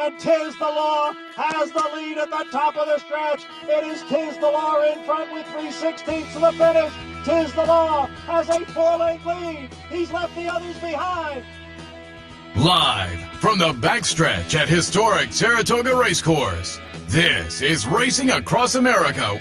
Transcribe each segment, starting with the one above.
and Tiz the Law has the lead at the top of the stretch. It is Tiz the Law in front with 3/16 to the finish. Tiz the Law has a 4-length lead. He's left the others behind. Live from the backstretch at historic Saratoga Racecourse, this is Racing Across America.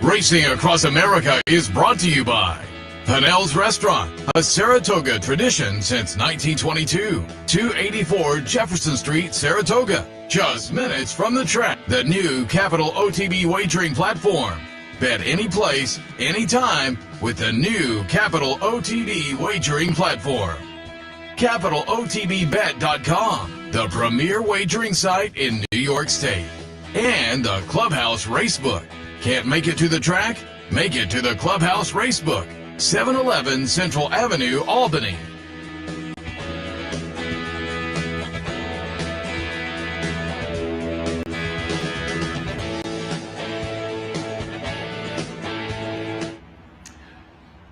Racing Across America is brought to you by Pinnell's Restaurant, a Saratoga tradition since 1922. 284 Jefferson Street, Saratoga. Just minutes from the track. The new Capital OTB wagering platform. Bet any place, anytime with the new Capital OTB wagering platform. CapitalOTBBet.com, the premier wagering site in New York State. And the Clubhouse Racebook. Can't make it to the track? Make it to the Clubhouse Racebook. 711 Central Avenue, Albany.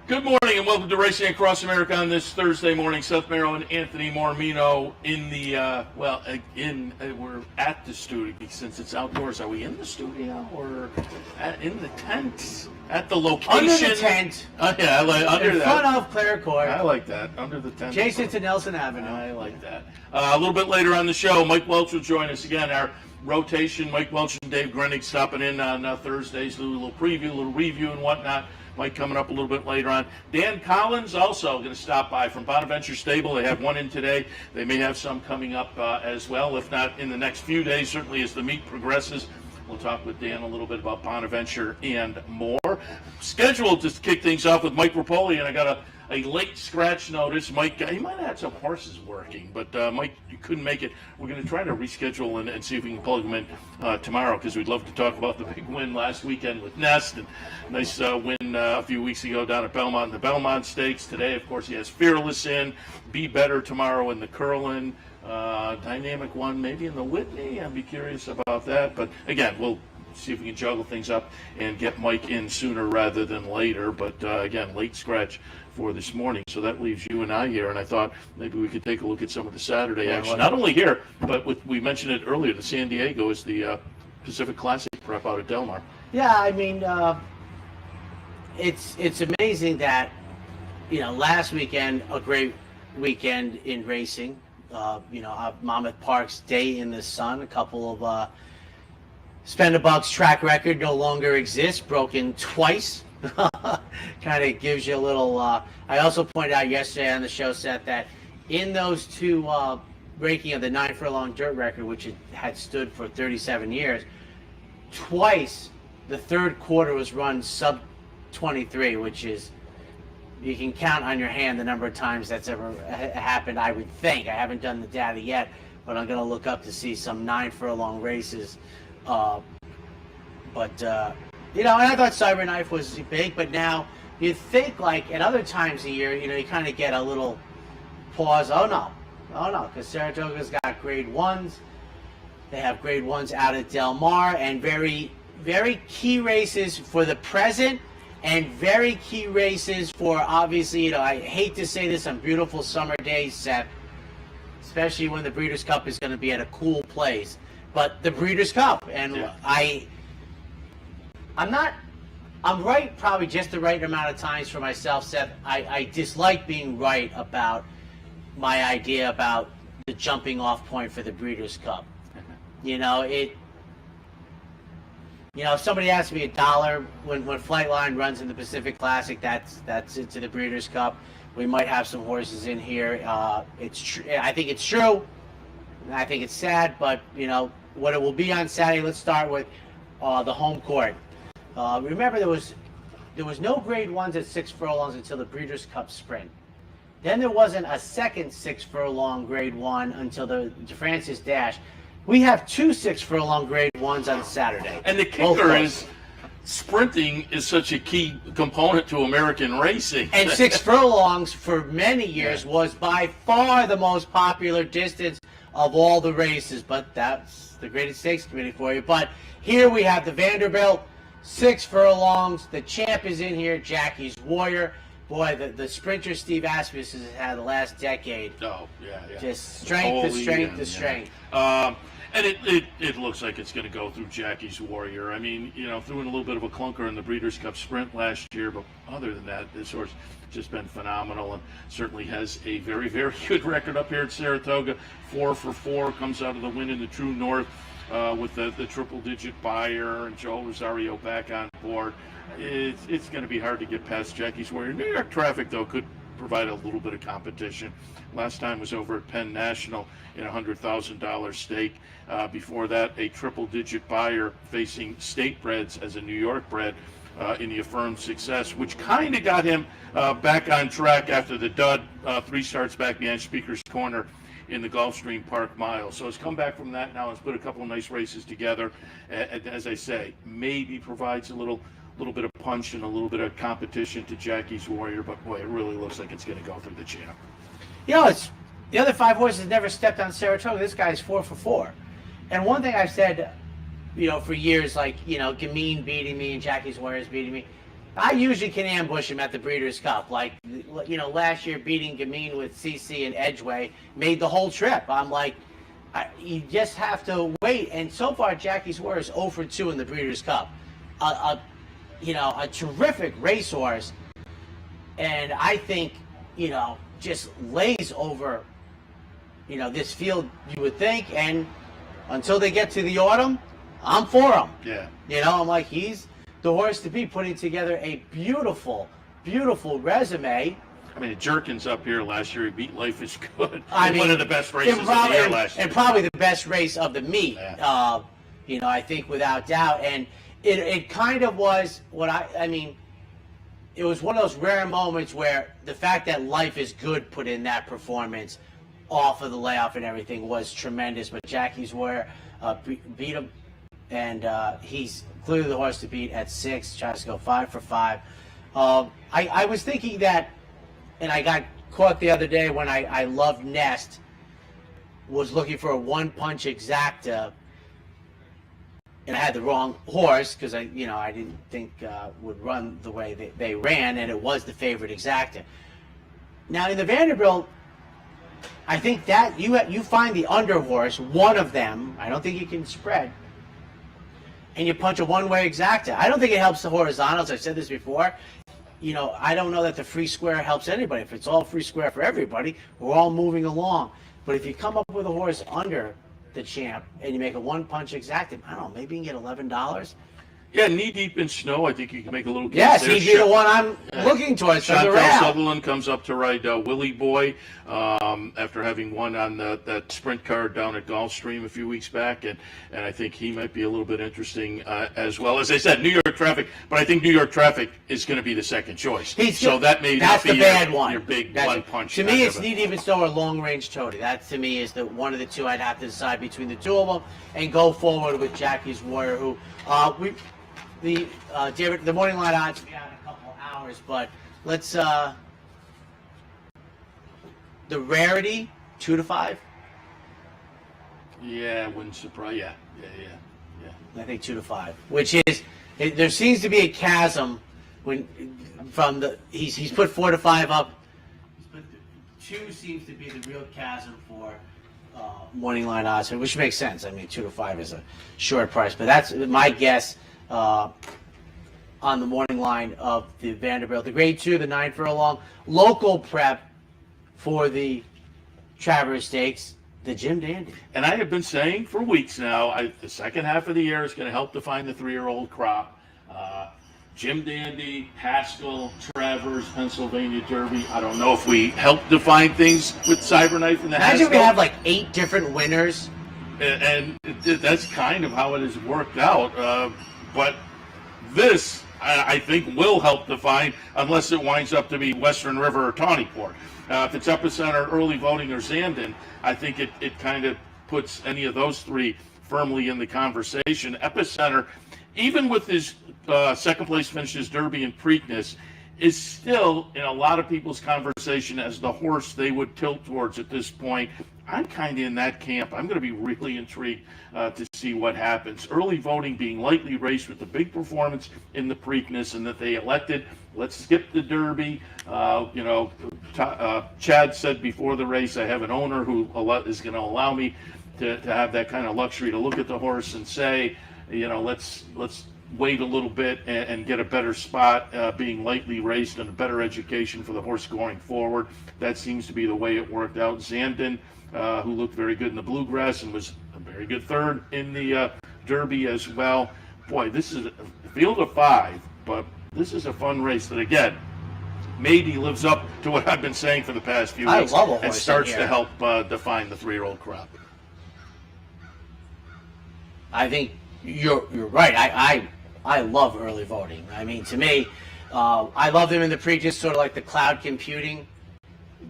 Good morning and welcome to Racing Across America on this Thursday morning. Seth Merrill and Anthony Mormino in the, we're at the studio since it's outdoors. Are we in the studio or in the tent? At the location? Under the tent. Yeah, under in that. front of Clare Court. I like that. Under the tent. Adjacent to Nelson Avenue. I like that. A little bit later on the show, Mike Welch will join us again. Our rotation, Mike Welch and Dave Grennig stopping in on Thursdays, do a little preview, a little review and whatnot. Mike coming up a little bit later on. Dan Collins also going to stop by from Bonaventure Stable. They have one in today. They may have some coming up as well, if not in the next few days, certainly as the meet progresses. We'll talk with Dan a little bit about Bonaventure and more. Scheduled to kick things off with Mike Rapoli, and I got a late scratch notice. Mike, he might have had some horses working, but Mike, you couldn't make it. We're going to try to reschedule and see if we can plug him in tomorrow, because we'd love to talk about the big win last weekend with Nest, and nice win a few weeks ago down at Belmont in the Belmont Stakes. Today, of course, he has Fearless in, Be Better tomorrow in the Curlin. Dynamic one maybe in the Whitney. I'd be curious about that. But again, we'll see if we can juggle things up and get Mike in sooner rather than later. But again, late scratch for this morning. So that leaves you and I here. And I thought maybe we could take a look at some of the Saturday action. Not only here, but we mentioned it earlier, the San Diego is the Pacific Classic prep out at Del Mar. Yeah, I mean, it's amazing that, last weekend, a great weekend in racing. Monmouth Park's day in the sun, a couple of Spendabuck's track record no longer exists, broken twice. Kind of gives you a little, I also pointed out yesterday on the show, Seth, that in those two breaking of the 9 furlong dirt record, which it had stood for 37 years, twice the third quarter was run sub 23, which is, you can count on your hand the number of times that's ever happened, I would think. I haven't done the data yet, but I'm going to look up to see some 9 furlong races. And I thought Cyberknife was big, but now you think like at other times of year, you kind of get a little pause. Oh no, because Saratoga's got grade 1s. They have grade 1s out at Del Mar, and very, very key races for the present. And very key races for, obviously, I hate to say this on beautiful summer days, Seth, especially when the Breeders' Cup is going to be at a cool place. But the Breeders' Cup, and yeah. I'm right probably just the right amount of times for myself, Seth. I dislike being right about my idea about the jumping off point for the Breeders' Cup. If somebody asks me $1 when Flightline runs in the Pacific Classic, that's it to the Breeders' Cup. We might have some horses in here. It's true. I think it's true. I think it's sad, but what it will be on Saturday. Let's start with the home court. Remember, there was no grade 1s at 6 furlongs until the Breeders' Cup Sprint. Then there wasn't a second 6 furlong grade 1 until the DeFrancis Dash. We have 2 6 furlong grade 1s on Saturday. And the kicker is sprinting is such a key component to American racing. And 6 furlongs for many years was by far the most popular distance of all the races. But that's the Graded Stakes Committee for you. But here we have the Vanderbilt, 6 furlongs. The champ is in here, Jackie's Warrior. boy, the sprinter Steve Asmus has had the last decade. Oh, yeah. Just strength to strength to strength. And it looks like it's going to go through Jackie's Warrior. I mean, threw in a little bit of a clunker in the Breeders' Cup Sprint last year, but other than that, this horse just been phenomenal and certainly has a very, very good record up here at Saratoga. 4 for 4, comes out of the win in the True North with the triple-digit buyer and Joel Rosario back on board. It's going to be hard to get past Jackie's Warrior. New York Traffic, though, could provide a little bit of competition. Last time was over at Penn National in a $100,000 stake. Before that, a triple-digit buyer facing state breds as a New York bred in the Affirmed Success, which kind of got him back on track after the dud 3 starts back behind Speaker's Corner in the Gulfstream Park Mile. So he's come back from that now. Has put a couple of nice races together. And as I say, maybe provides a little bit of punch and a little bit of competition to Jackie's Warrior, but boy, it really looks like it's going to go through the champ. It's the other 5 horses never stepped on Saratoga. This guy's 4 for 4. And one thing I've said, for years, like, Gamine beating me and Jackie's Warriors beating me, I usually can ambush him at the Breeders' Cup. Like, last year beating Gamine with CC and Edgeway made the whole trip. I'm like, you just have to wait. And so far, Jackie's Warriors 0 for 2 in the Breeders' Cup. A terrific racehorse, and I think, just lays over, this field, you would think, and until they get to the autumn, I'm for him. Yeah. I'm like, he's the horse to be, putting together a beautiful, beautiful resume. I mean, Jerkins up here last year, he beat Life is Good. One of the best races of the year last year. And probably the best race of the meet, Yeah. I think without doubt. And it kind of was it was one of those rare moments where the fact that Life is Good put in that performance off of the layoff and everything was tremendous. But Jackie's Warrior beat him, and he's clearly the horse to beat at 6. Tries to go 5 for 5. I was thinking that, and I got caught the other day when I Love Nest was looking for a one-punch exacta, and I had the wrong horse because I didn't think would run the way they ran, and it was the favorite exacta. Now in the Vanderbilt, I think that you find the under horse, one of them. I don't think you can spread, and you punch a one-way exacta. I don't think it helps the horizontals. I've said this before. I don't know that the free square helps anybody. If it's all free square for everybody, we're all moving along. But if you come up with a horse under the champ and you make a one-punch exacta, I don't know, maybe you can get $11. Yeah, knee deep in snow. I think you can make a little case. Yes, he'd be the one I'm looking towards. Chantal Sutherland comes up to ride Willie Boy after having won on that sprint card down at Gulfstream a few weeks back, and I think he might be a little bit interesting as well. As I said, New York Traffic, but I think New York Traffic is going to be the second choice. So that may not be your big one punch. To me, it's Knee Deep in Snow or Long Range Toady. That to me is the one of the two I'd have to decide between the two of them and go forward with Jackie's Warrior, who the morning line odds will be out in a couple of hours, but let's the rarity 2 to 5. Yeah, wouldn't surprise. Yeah. I think 2 to 5, which is there seems to be a chasm when from the he's put 4 to 5 up. But 2 seems to be the real chasm for morning line odds, which makes sense. I mean, 2 to 5 is a short price, but that's my guess. On the morning line of the Vanderbilt, the Grade 2, the 9 furlong local prep for the Travers Stakes, the Jim Dandy. And I have been saying for weeks now, the second half of the year is going to help define the 3-year-old crop. Jim Dandy, Haskell, Travers, Pennsylvania Derby. I don't know if we help define things with Cyberknife and the Haskell. Imagine we have like 8 different winners. And that's kind of how it has worked out. But this, I think, will help define, unless it winds up to be Western River or Tawnyport. If it's Epicenter, Early Voting, or Zandon, I think it kind of puts any of those 3 firmly in the conversation. Epicenter, even with his second place finishes Derby and Preakness, is still in a lot of people's conversation as the horse they would tilt towards at this point I'm kind of in that camp. I'm going to be really intrigued to see what happens. Early voting being lightly raced with the big performance in the Preakness, and that they elected, let's skip the Derby. Chad said before the race, I have an owner who is going to allow me to have that kind of luxury to look at the horse and say, let's wait a little bit and get a better spot being lightly raced and a better education for the horse going forward. That seems to be the way it worked out. Zandon, who looked very good in the Bluegrass and was a very good third in the Derby as well. Boy, this is a field of 5, but this is a fun race that, again, maybe lives up to what I've been saying for the past few weeks and starts to help define the 3-year-old crop. I think you're right. I love early voting. I mean, to me, I love them in the Preakness, sort of like the cloud computing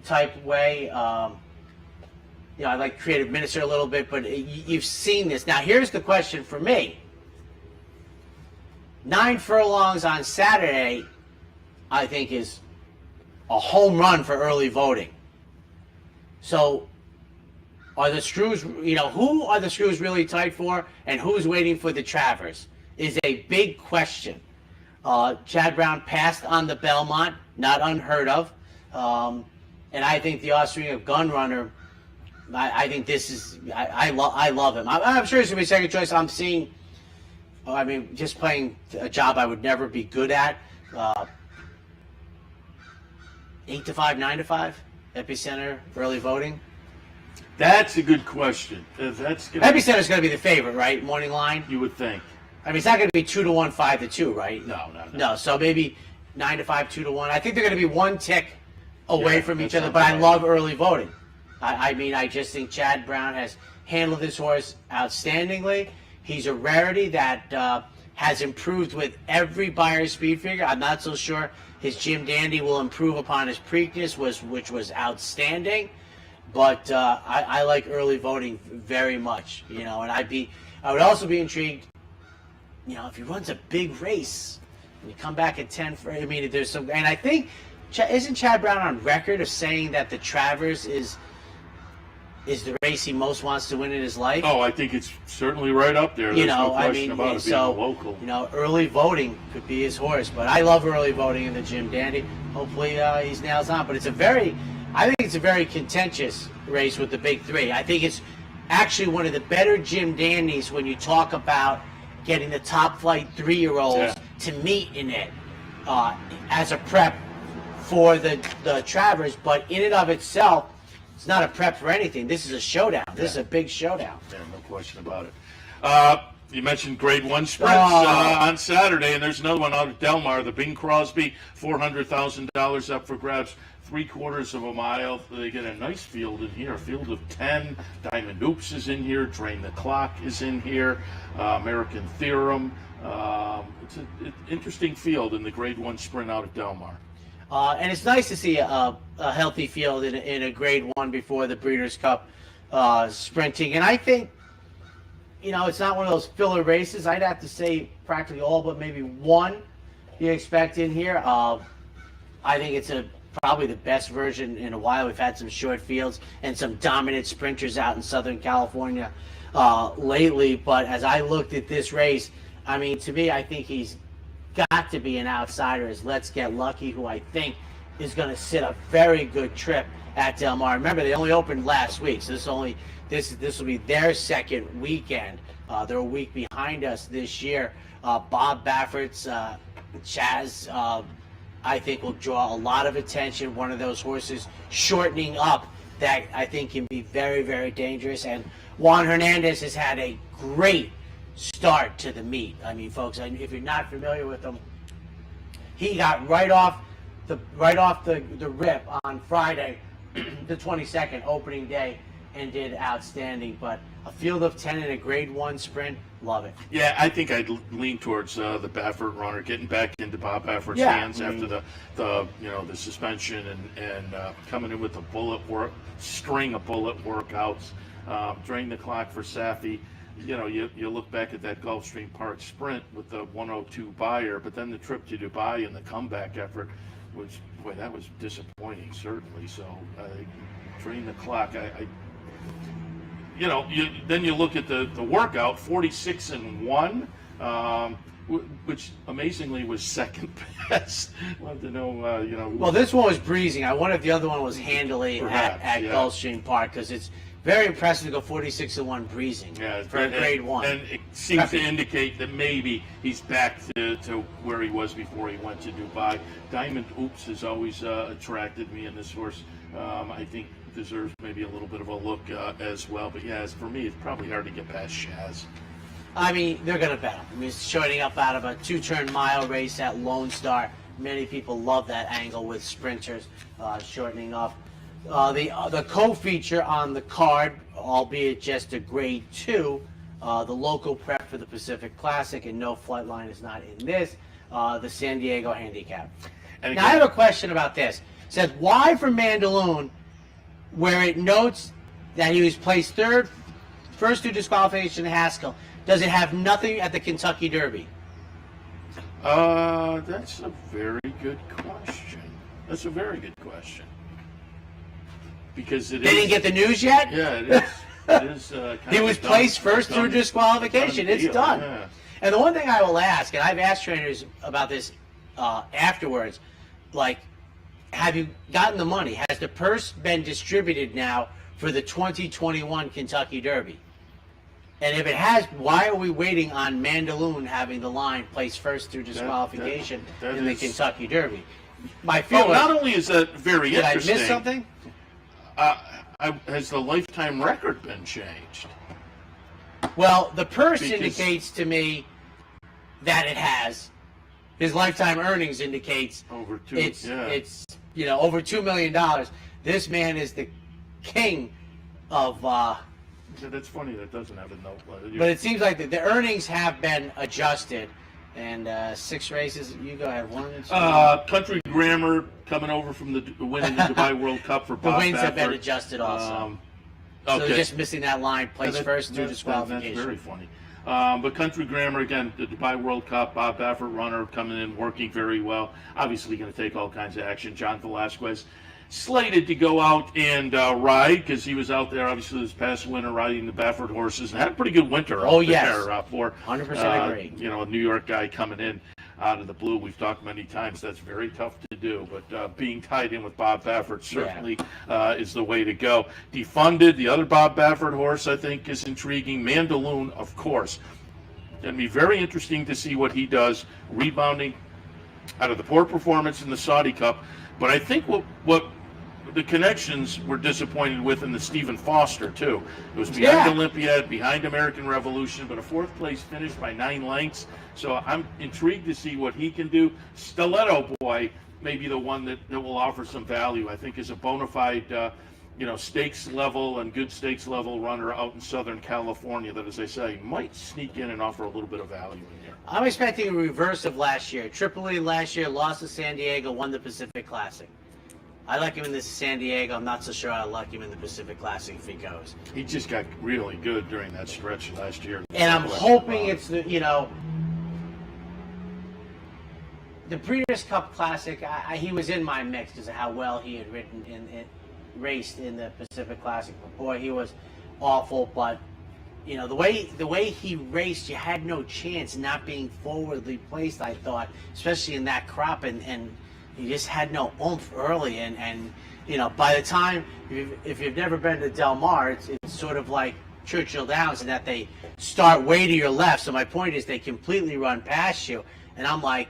type way. I like creative minister a little bit, but you've seen this. Now, here's the question for me. 9 furlongs on Saturday, I think, is a home run for early voting. So, are the screws, who are the screws really tight for, and who's waiting for the Travers is a big question. Chad Brown passed on the Belmont, not unheard of. And I think the Austrian Gunrunner, I think this is, I love him. I'm sure he's going to be second choice. I'm seeing, just playing a job I would never be good at. 8 to 5, 9 to 5, Epicenter, early voting. That's a good question. Epicenter's going to be the favorite, right? Morning line? You would think. It's not going to be 2 to 1, 5 to 2, right? No. So maybe 9 to 5, 2 to 1. I think they're going to be one tick away from each other, but I love early voting. I just think Chad Brown has handled this horse outstandingly. He's a rarity that has improved with every Beyer speed figure. I'm not so sure his Jim Dandy will improve upon his Preakness, which was outstanding. But I like early voting very much, and I would also be intrigued, if he runs a big race and you come back at 10 there's some, and I think, isn't Chad Brown on record of saying that the Travers is the race he most wants to win in his life? Oh, I think it's certainly right up there. There's no question about it being local. Early voting could be his horse, but I love early voting in the Jim Dandy. Hopefully he's nails on, but I think it's a very contentious race with the big 3. I think it's actually one of the better Jim Dandies when you talk about getting the top flight 3-year-olds to meet in it as a prep for the Travers, but in and of itself, it's not a prep for anything. This is a showdown. This is a big showdown. Yeah, no question about it. You mentioned Grade 1 sprints on Saturday, and there's another one out of Delmar, the Bing Crosby, $400,000 up for grabs, 3/4 of a mile. They get a nice field in here, a field of 10. Diamond Oops is in here, Drain the Clock is in here, American Theorem. It's an interesting field in the Grade 1 sprint out of Delmar. And it's nice to see a healthy field in a Grade 1 before the Breeders' Cup sprinting. And I think, it's not one of those filler races. I'd have to say practically all but maybe one you expect in here. I think it's probably the best version in a while. We've had some short fields and some dominant sprinters out in Southern California lately. But as I looked at this race, to me, I think he's got to be an outsider as Let's Get Lucky, who I think is going to sit a very good trip at Del Mar. Remember, they only opened last week, so this will be their second weekend. They're a week behind us this year. Bob Baffert's Chaz, I think, will draw a lot of attention. One of those horses shortening up that I think can be very, very dangerous. And Juan Hernandez has had a great start to the meet. Folks, if you're not familiar with him, he got right off the rip on Friday, the 22nd, opening day, and did outstanding. But a field of 10 in a Grade 1 sprint, love it. Yeah, I think I'd lean towards the Baffert runner, getting back into Bob Baffert's hands after the suspension and coming in with a string of bullet workouts. Drain the Clock for Safi. You look back at that Gulfstream Park sprint with the 102 Beyer, but then the trip to Dubai and the comeback effort that was disappointing, certainly. So, Drain the Clock. then you look at the workout, 46-1, which amazingly was second best. Wanted to know, Well, this one was breezing. I wonder if the other one was handily Perhaps, at yeah. Gulfstream Park, because it's very impressive to go 46-1 breezing for a grade 1. And it seems to indicate that maybe he's back to where he was before he went to Dubai. Diamond Oops has always attracted me in this horse. I think deserves maybe a little bit of a look as well. But yeah, for me, it's probably hard to get past Shaz. I mean, they're going to bet him. I mean, he's shorting up out of a 2-turn mile race at Lone Star. Many people love that angle with sprinters shortening off. The co-feature on the card, albeit just a grade 2, the local prep for the Pacific Classic, and no flight line is not in this, the San Diego Handicap. And Now, I have a question about this. It says, why for Mandaloun, where it notes that he was placed third, first through disqualification in Haskell, does it have nothing at the Kentucky Derby? That's a very good question. That's a very good question. Because They didn't get the news yet? Yeah, it is. It is kind He of was done- placed first done- through disqualification. done It's deal, done. yeah. And the one thing I will ask, and I've asked trainers about this afterwards, like, have you gotten the money? Has the purse been distributed now for the 2021 Kentucky Derby? And if it has, why are we waiting on Mandaloun having the line placed first through disqualification that in the is- Kentucky Derby? My Well, feeling, not only is that very did I interesting. miss something? Has the lifetime record been changed? Well, the purse Because- indicates to me that it has. His lifetime earnings indicates Over two. it's yeah. over $2 million. This man is the king of. Yeah, that's funny. That doesn't have a note. But it seems like the earnings have been adjusted, and 6 races. You go ahead. 1 and 2. Country Grammar coming over from the winning the Dubai World Cup for the Bob wins have been Baffert. adjusted also. So Okay. they're just missing that line, placed first through disqualification. That's very funny. But Country Grammar, again, the Dubai World Cup, Bob Baffert runner coming in, working very well. Obviously going to take all kinds of action. John Velasquez slated to go out and ride, because he was out there, obviously, this past winter riding the Baffert horses, and had a pretty good winter Oh, out yes. there for 100% agree. a New York guy coming in out of the blue. We've talked many times, that's very tough to do, but being tied in with Bob Baffert certainly is the way to go. Defunded, the other Bob Baffert horse, I think, is intriguing. Mandaloun, of course. It'll be very interesting to see what he does, rebounding out of the poor performance in the Saudi Cup. But I think what the connections were disappointed with in the Stephen Foster, too. It was behind Olympiad, behind American Revolution, but a 4th place finish by 9 lengths. So I'm intrigued to see what he can do. Stiletto Boy may be the one that will offer some value. I think is a bona fide, stakes level and good stakes level runner out in Southern California that, as I say, might sneak in and offer a little bit of value in here. I'm expecting a reverse of last year. Tripoli last year lost to San Diego, won the Pacific Classic. I like him in the San Diego. I'm not so sure I like him in the Pacific Classic if he goes. He just got really good during that stretch last year. And I'm hoping it's the Breeders' Cup Classic. He was in my mix because of how well he had raced in the Pacific Classic. But boy, he was awful. But the way he raced, you had no chance not being forwardly placed. I thought, especially in that crop, and he just had no oomph early. And by the time, if you've never been to Del Mar, it's sort of like Churchill Downs in that they start way to your left. So my point is they completely run past you, and I'm like,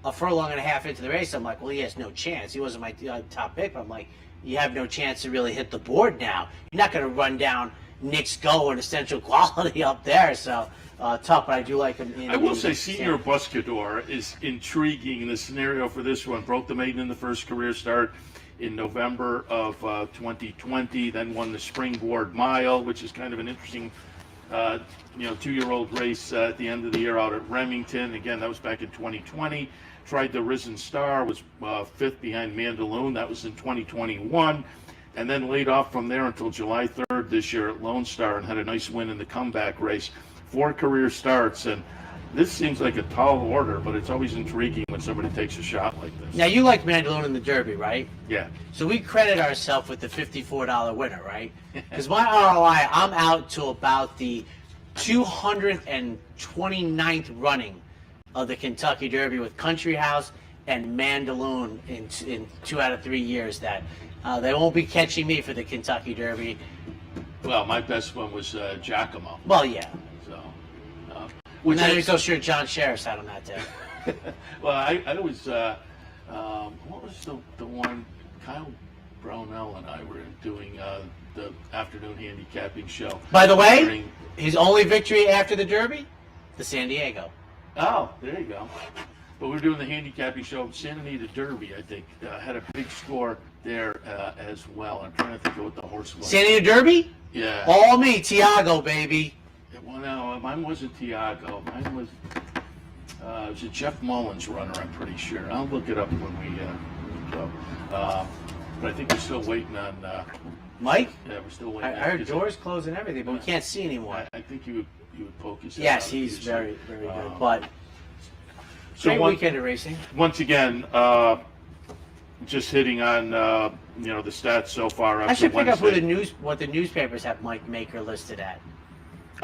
a furlong and a half into the race, I'm like, well, he has no chance. He wasn't my top pick, but I'm like, you have no chance to really hit the board now. You're not going to run down Nick's Go and Essential Quality up there. So tough, but I do like him. I will say Senior Buscador is intriguing in the scenario for this one. Broke the maiden in the first career start in November of 2020, then won the Springboard Mile, which is kind of an interesting 2-year-old race at the end of the year out at Remington. Again, that was back in 2020. Tried the Risen Star, was 5th behind Mandaloun. That was in 2021. And then laid off from there until July 3rd this year at Lone Star and had a nice win in the comeback race. 4 career starts. And This seems like a tall order, but it's always intriguing when somebody takes a shot like this. Now, you like Mandaloon in the Derby, right? Yeah. So we credit ourselves with the $54 winner, right? Because my ROI, I'm out to about the 229th running of the Kentucky Derby with Country House and Mandaloon in 2 out of 3 years. That they won't be catching me for the Kentucky Derby. Well, my best one was Giacomo. Well, yeah. So, I'm not even so sure John Sheriff's had on that day. well, I was, what was the one, Kyle Brownell and I were doing the afternoon handicapping show. By the way, his only victory after the Derby, the San Diego. Oh, there you go. But we were doing the handicapping show. Santa Anita Derby, I think, had a big score there as well. I'm trying to think of what the horse was. Santa Anita Derby? Yeah. All me, Tiago, baby. Well, no, mine wasn't Tiago. Mine was it was a Jeff Mullins runner, I'm pretty sure. I'll look it up when we go. But I think we're still waiting on Mike? Yeah, we're still waiting. I heard doors closed and everything, but we can't see anymore. I think you would poke his head Yes, out he's usually. very, very good. But So great weekend of racing. Once again, just hitting on the stats so far. Up I should to pick up Wednesday. what the newspapers have Mike Maker listed at.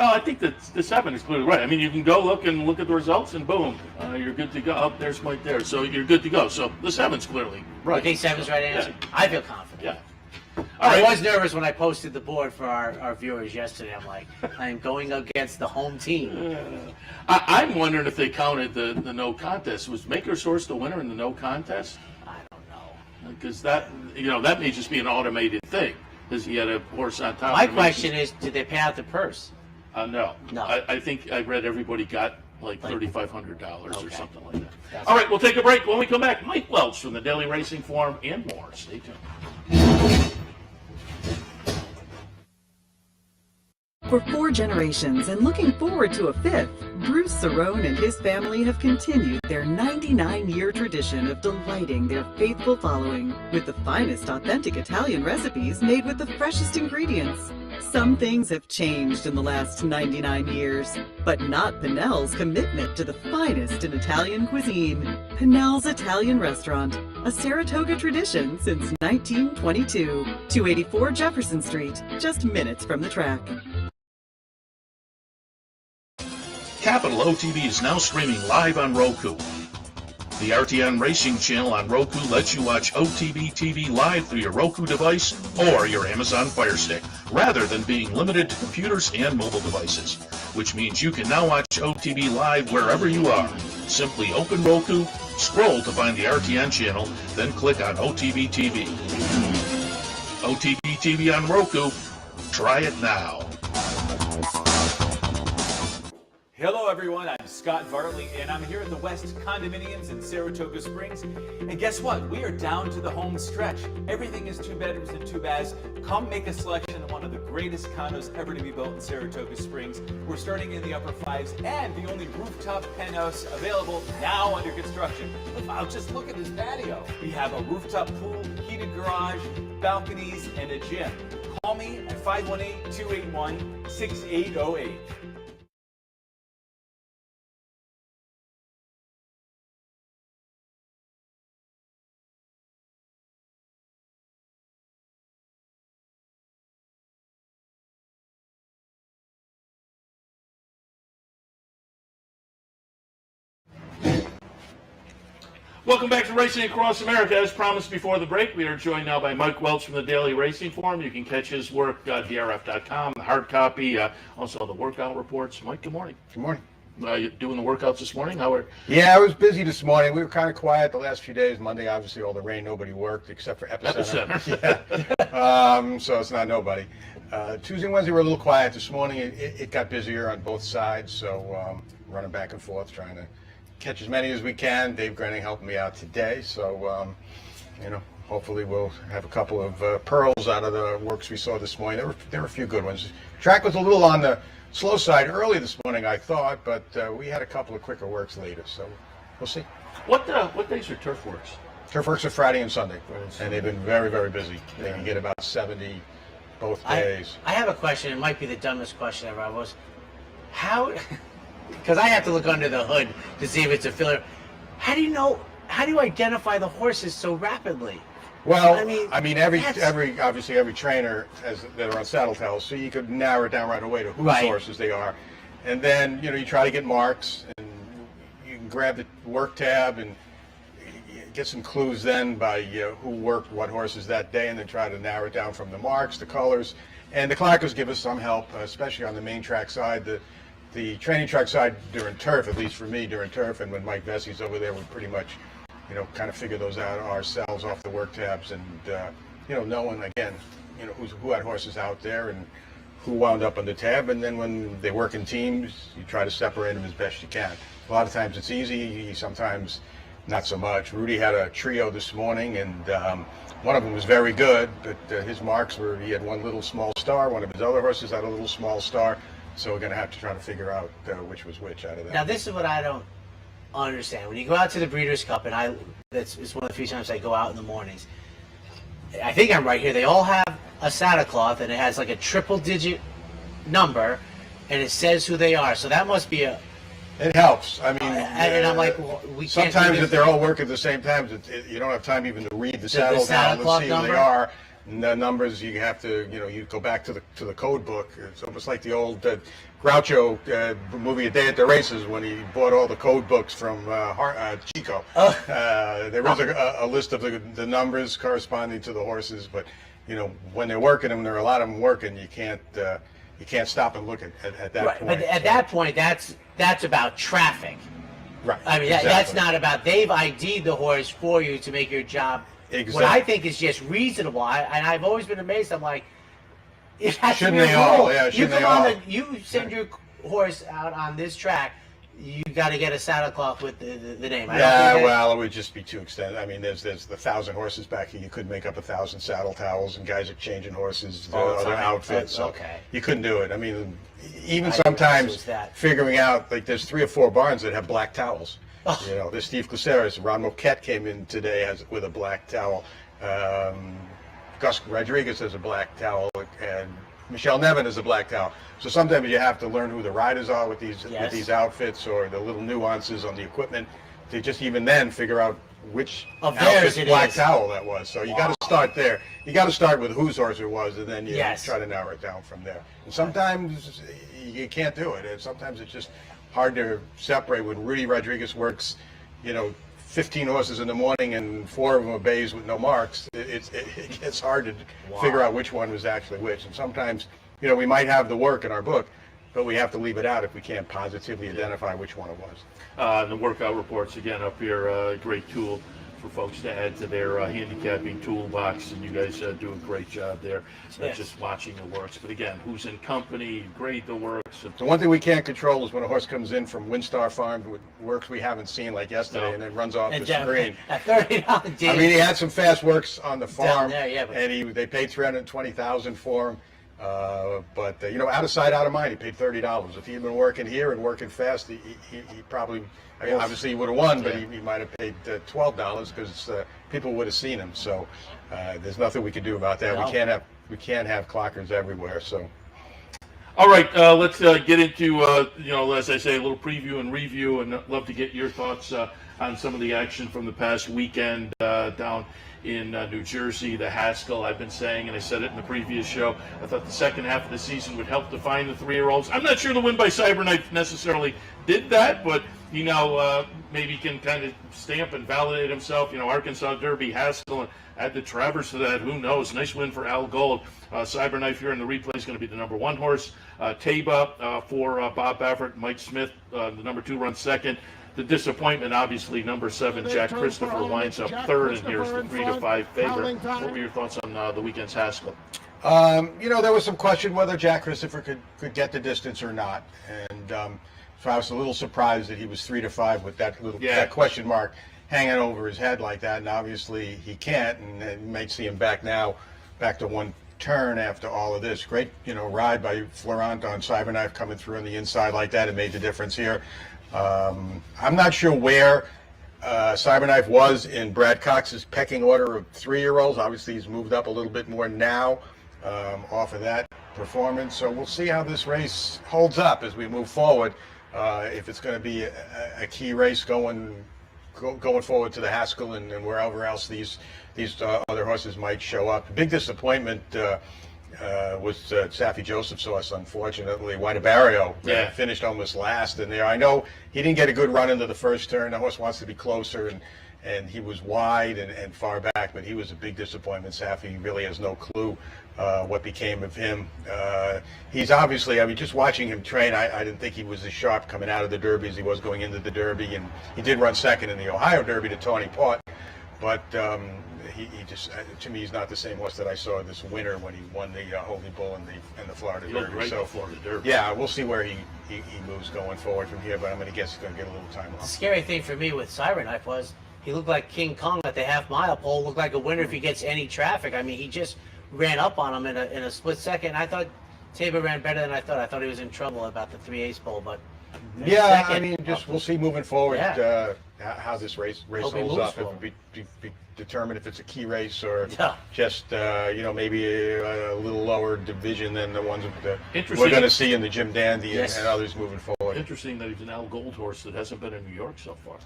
Oh, I think that the 7 is clearly right. I mean, you can go look at the results, and boom, you're good to go. Oh, there's Mike there, so you're good to go. So the 7's clearly right. You think 7's right answer? Yeah. I feel confident. Yeah. I was nervous when I posted the board for our viewers yesterday. I'm like, I'm going against the home team. I'm wondering if they counted the no contest. Was Maker's horse the winner in the no contest? I don't know. Because that may just be an automated thing, because he had a horse on top. My question is, did they pay out the purse? No. No. I think I read everybody got like $3,500 or Okay. something like that. All right, we'll take a break. When we come back, Mike Welch from the Daily Racing Forum and more. Stay tuned. For 4 generations and looking forward to a 5th, Bruce Cerrone and his family have continued their 99-year tradition of delighting their faithful following with the finest authentic Italian recipes made with the freshest ingredients. Some things have changed in the last 99 years, but not Pinnell's commitment to the finest in Italian cuisine. Pinnell's Italian Restaurant, a Saratoga tradition since 1922. 284 Jefferson Street, just minutes from the track. Capital OTB is now streaming live on Roku. The RTN Racing channel on Roku lets you watch OTB TV live through your Roku device or your Amazon Fire Stick, rather than being limited to computers and mobile devices, which means you can now watch OTB live wherever you are. Simply open Roku, scroll to find the RTN channel, then click on OTB TV. OTB TV on Roku. Try it now. Hello everyone, I'm Scott Vartley and I'm here at the West Condominiums in Saratoga Springs. And guess what? We are down to the home stretch. Everything is 2 bedrooms and 2 baths. Come make a selection of one of the greatest condos ever to be built in Saratoga Springs. We're starting in the upper 5s and the only rooftop penthouse available now under construction. Wow, just look at this patio. We have a rooftop pool, heated garage, balconies, and a gym. Call me at 518-281-6808. Welcome back to Racing Across America. As promised before the break, we are joined now by Mike Welch from the Daily Racing Forum. You can catch his work at drf.com, the hard copy, also the workout reports. Mike, good morning. Good morning. You doing the workouts this morning? How are? Yeah, I was busy this morning. We were kind of quiet the last few days. Monday, obviously, all the rain, nobody worked except for Epicenter. Yeah. So it's not nobody. Tuesday and Wednesday were a little quiet. This morning, it got busier on both sides. So running back and forth, trying to catch as many as we can. Dave Brennan helped me out today. So, hopefully we'll have a couple of pearls out of the works we saw this morning. There were a few good ones. Track was a little on the slow side early this morning, I thought, but we had a couple of quicker works later, so we'll see. What days are turf works? Turf works are Friday and Sunday, and they've been very, very busy. They can get about 70 both days. I have a question. It might be the dumbest question ever. How because I have to look under the hood to see if it's a filler. How do you know? How do you identify the horses so rapidly? Well, I mean, every trainer has that are on saddle towels, so you could narrow it down right away to whose Right. horses they are, and then you try to get marks, and you can grab the work tab and get some clues then by who worked what horses that day, and then try to narrow it down from the marks, the colors, and the clockers give us some help, especially on the main track side. The training track side during turf, at least for me during turf, and when Mike Vessey's over there, we pretty much kind of figure those out ourselves off the work tabs, and knowing again, who had horses out there and who wound up on the tab, and then when they work in teams, you try to separate them as best you can. A lot of times it's easy, sometimes not so much. Rudy had a trio this morning, and one of them was very good, but his marks were, he had one little small star, one of his other horses had a little small star, so we're going to have to try to figure out which was which out of that. Now, this is what I don't understand. When you go out to the Breeders' Cup, and it's one of the few times I go out in the mornings, I think I'm right here, they all have a saddle cloth, and it has like a triple-digit number, and it says who they are, so that must be a... It helps. I mean, and I'm like, well, we can't... Sometimes if they're all working at the same time, you don't have time even to read the saddle down and see who they are. And the numbers, you have to, you go back to the code book. It's almost like the old Groucho movie, A Day at the Races, when he bought all the code books from Chico. There was a list of the numbers corresponding to the horses, but when they're working and there are a lot of them working, you can't stop and look at that right. point. But at that point, that's about traffic. Right. I mean, exactly. That's not about, they've ID'd the horse for you to make your job. Exactly. What I think is just reasonable, and I've always been amazed. I'm like, it has Shouldn't to be they a all? rule. Yeah, you shouldn't come they on all? you send your horse out on this track, you got to get a saddle cloth with the name. Well, it would just be too extended. I mean, there's the 1,000 horses back here. You could make up 1,000 saddle towels, and guys are changing horses, other outfits. So okay. You couldn't do it. I mean, even I didn't sometimes realize that. figuring out, like, there's 3 or 4 barns that have black towels. There's Steve Caceres. Ron Moquette came in today with a black towel. Gus Rodriguez has a black towel, and Michelle Nevin has a black towel. So sometimes you have to learn who the riders are with these outfits, or the little nuances on the equipment, to just even then figure out which outfit's black towel that was. So you got to start there. You got to start with whose horse it was, and then you try to narrow it down from there. And sometimes you can't do it. And sometimes it's just hard to separate. When Rudy Rodriguez works, 15 horses in the morning and 4 of them are bays with no marks, it gets hard to figure out which one was actually which. And sometimes, we might have the work in our book, but we have to leave it out if we can't positively identify which one it was. The workout reports, again, up here, a great tool for folks to add to their handicapping toolbox, and you guys do a great job there, just watching the works. But again, who's in company, grade the works. The one thing we can't control is when a horse comes in from Windstar Farm with works we haven't seen, like yesterday, and then runs off the screen. At $30, I mean, he had some fast works on the farm, there, and they paid $320,000 for him. But out of sight, out of mind. He paid $30. If he had been working here and working fast, he probably, obviously he would have won, but he might have paid $12 because people would have seen him. So there's nothing we can do about that. No. We can't have clockers everywhere. So. All right, let's get into as I say, a little preview and review, and love to get your thoughts on some of the action from the past weekend down in New Jersey, the Haskell. I've been saying, and I said it in the previous show, I thought the second half of the season would help define the 3-year-olds. I'm not sure the win by Cyberknife necessarily did that, but maybe can kind of stamp and validate himself. Arkansas Derby, Haskell, and add the Travers to that. Who knows? Nice win for Al Gold. Cyberknife here in the replay is going to be the number 1 horse. Taba for Bob Baffert, Mike Smith, the number 2 runs second. The disappointment, obviously, number 7, Jack Christopher, winds up third, and here's the 3-5 favorite. What were your thoughts on the weekend's Haskell? There was some question whether Jack Christopher could get the distance or not, and so I was a little surprised that he was 3-5 with that question mark hanging over his head like that. And obviously he can't, and you might see him back to 1 turn after all of this. Great, ride by Florent on Cyberknife coming through on the inside like that. It made the difference here. I'm not sure where Cyberknife was in Brad Cox's pecking order of 3-year-olds. Obviously, he's moved up a little bit more now off of that performance. So we'll see how this race holds up as we move forward. if it's going to be a key race going forward to the Haskell and wherever else these other horses might show up. Big disappointment was Saffie Joseph's horse, unfortunately. Barrio finished almost last in there. I know he didn't get a good run into the first turn. The horse wants to be closer, and he was wide and far back, but he was a big disappointment. Saffie really has no clue what became of him. He's obviously, I mean, just watching him train, I didn't think he was as sharp coming out of the Derby as he was going into the Derby, and he did run second in the Ohio Derby to Tawny Port, but he just, to me, he's not the same horse that I saw this winter when he won the Holy Bull and the Florida Derby. Great so Florida Derby. Yeah, we'll see where he moves going forward from here, but I'm going to guess he's going to get a little time off. The scary thing for me with Siren Knife was he looked like King Kong at the half-mile pole, looked like a winner if he gets any traffic. I mean, he just ran up on him in a split second. I thought Tabor ran better than I thought. I thought he was in trouble about the 3/8 pole, but yeah, I mean, we'll see moving forward how this race Hope he holds moves up. If forward. it be determined if it's a key race or Yeah. just maybe a little lower division than the ones that Interesting. we're going to see in the Jim Dandy Yes. and others moving forward. Interesting that he's an Al Gold horse that hasn't been in New York so far.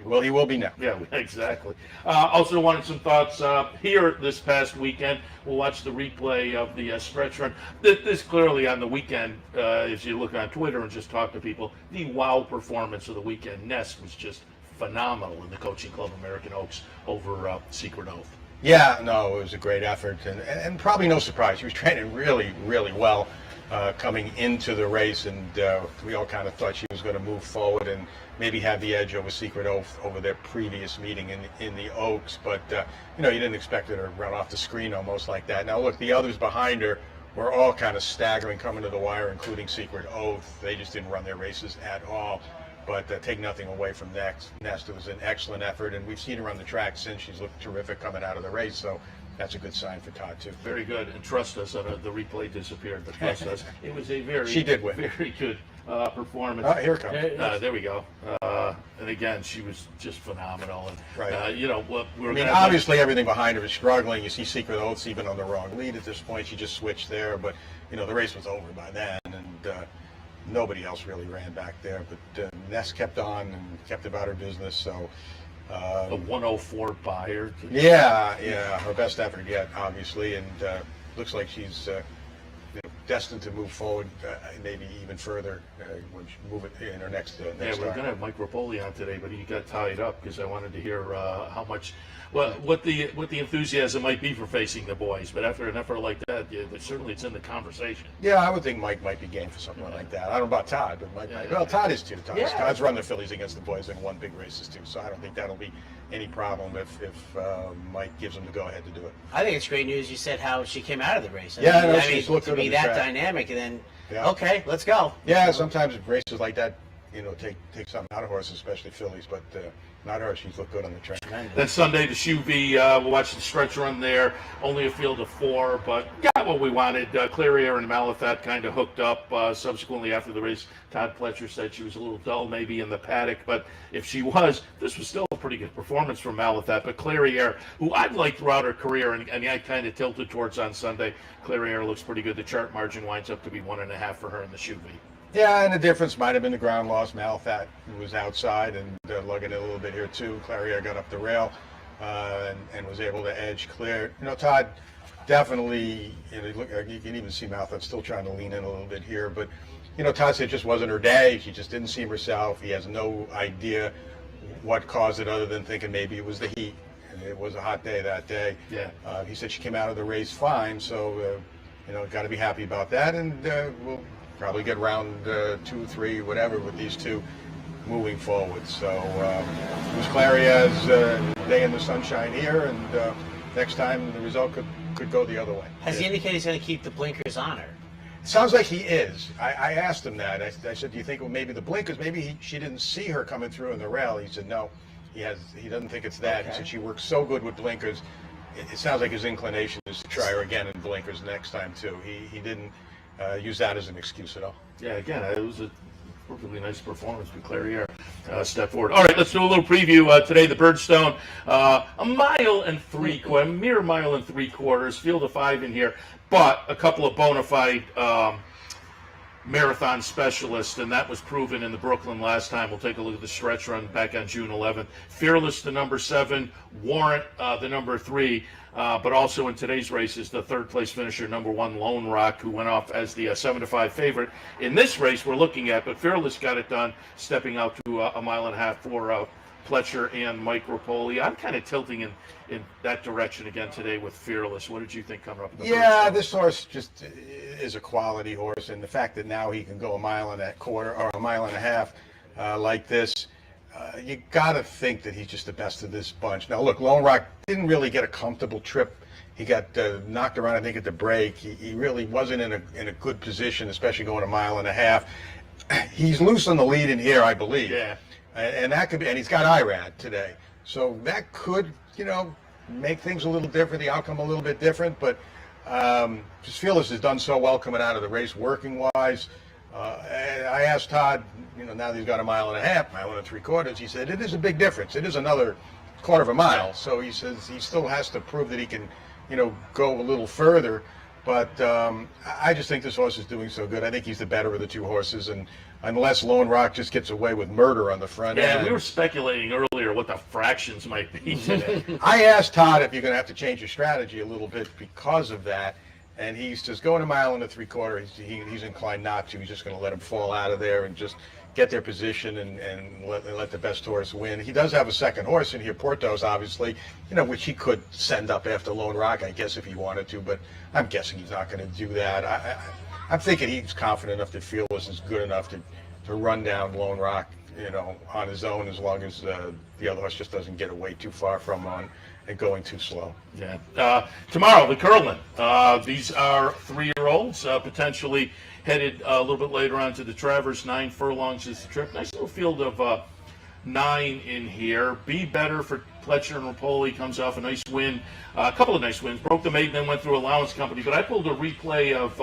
Well, he will be now. Yeah, exactly. Also wanted some thoughts here this past weekend. We'll watch the replay of the stretch run. This clearly on the weekend, if you look on Twitter and just talk to people, the wow performance of the weekend. Nest was just phenomenal in the Coaching Club American Oaks over Secret Oath. Yeah, no, it was a great effort, and probably no surprise. He was training really, really well coming into the race, and we all kind of thought she was going to move forward and maybe have the edge over Secret Oath over their previous meeting in the Oaks, but you didn't expect her to run off the screen almost like that. Now look, the others behind her were all kind of staggering coming to the wire, including Secret Oath. They just didn't run their races at all. But take nothing away from Nest. It was an excellent effort, and we've seen her on the track since. She's looked terrific coming out of the race, so that's a good sign for Todd, too. Very good, and trust us, the replay disappeared, but trust us, it was a She did win. very good performance. Oh, here it comes. There we go. And again, she was just phenomenal. And, Right. Obviously, everything behind her is struggling. You see Secret Oath's even on the wrong lead at this point. She just switched there, but, the race was over by then, and nobody else really ran back there. But Nest kept on and kept about her business, so... a 104 buyer. Yeah, her best effort yet, obviously, and looks like she's destined to move forward, maybe even further when she move it in her next Yeah, next we were start. going to have Mike Rapoli on today, but he got tied up because I wanted to hear what the enthusiasm might be for facing the boys. But after an effort like that, certainly it's in the conversation. Yeah, I would think Mike might be game for something like that. I don't know about Todd, but Mike might. Well, Todd is too. Todd's run the fillies against the boys and won big races too, so I don't think that'll be any problem if Mike gives him the go-ahead to do it. I think it's great news. You said how she came out of the race. I know, she's looked to good be on the that track. dynamic, and then Yeah. okay, let's go. Yeah, sometimes races like that, take something out of horses, especially fillies, but not her. She's looked good on the track. Then Sunday to Suvee, we'll watch the stretch run there. Only a field of 4, but got what we wanted. Clarier and Malathat kind of hooked up. Subsequently, after the race, Todd Pletcher said she was a little dull maybe in the paddock, but if she was, this was still a pretty good performance from Malathat. But Clarier, who I've liked throughout her career, and I kind of tilted towards on Sunday, Clarier looks pretty good. The chart margin winds up to be 1.5 for her in the Suvee. Yeah, and the difference might have been the ground loss. Malathat was outside and lugging it a little bit here too. Clarier got up the rail and was able to edge clear. Todd definitely, you can even see Malathat still trying to lean in a little bit here, but Todd said it just wasn't her day. She just didn't seem herself. He has no idea what caused it other than thinking maybe it was the heat. And it was a hot day that day. Yeah. He said she came out of the race fine, so got to be happy about that, and we'll probably get round 2, 3, whatever with these two moving forward. So it was Clarier's day in the sunshine here, and next time the result could go the other way. Has he indicated he's going to keep the blinkers on her? It sounds like he is. I asked him that. I said, do you think maybe the blinkers, she didn't see her coming through in the rail? He said, no, he doesn't think it's that. Okay. He said she works so good with blinkers. It sounds like his inclination is to try her again in blinkers next time too. He didn't use that as an excuse at all. Yeah, again, it was a perfectly nice performance with Clarier. Step forward. All right, let's do a little preview today. The Birdstone, a mere mile and 3/4, field of 5 in here, but a couple of bona fide marathon specialist, and that was proven in the Brooklyn last time. We'll take a look at the stretch run back on June 11th. Fearless, the number 7, Warrant, the number 3, but also in today's races, the third place finisher, number 1, Lone Rock, who went off as the 7-5 favorite in this race we're looking at, but Fearless got it done, stepping out to a mile and a half for Pletcher and Mike Rapoli. I'm kind of tilting in that direction again today with Fearless. What did you think coming up? Yeah, this horse just is a quality horse, and the fact that now he can go a mile and a quarter or a mile and a half like this, you got to think that he's just the best of this bunch. Now, look, Lone Rock didn't really get a comfortable trip. He got knocked around, I think, at the break. He really wasn't in a good position, especially going a mile and a half. He's loose on the lead in here, I believe. Yeah. And that could be, and he's got IRAD today. So that could, make things a little different, the outcome a little bit different. But just Fearless has done so well coming out of the race working-wise. And I asked Todd, now that he's got a mile and a half, mile and 3/4, he said, it is a big difference. It is another quarter of a mile. So he says he still has to prove that he can, go a little further. But I just think this horse is doing so good. I think he's the better of the two horses. And unless Lone Rock just gets away with murder on the front end. Yeah, we were speculating earlier what the fractions might be today. I asked Todd if you're going to have to change your strategy a little bit because of that. And he says, going a mile and 3/4, he's inclined not to. He's just going to let him fall out of there and just get their position and let the best horse win. He does have a second horse in here, Portos, obviously, which he could send up after Lone Rock, I guess, if he wanted to. But I'm guessing he's not going to do that. I'm thinking he's confident enough that Fearless is good enough to run down Lone Rock, on his own, as long as the other horse just doesn't get away too far from on and going too slow. Yeah. Tomorrow, the Curlin. These are 3-year-olds, potentially headed a little bit later on to the Travers. 9 furlongs is the trip. Nice little field of 9 in here. Be Better for Pletcher and Rapoli comes off a nice win, a couple of nice wins. Broke the maiden, then went through Allowance Company. But I pulled a replay of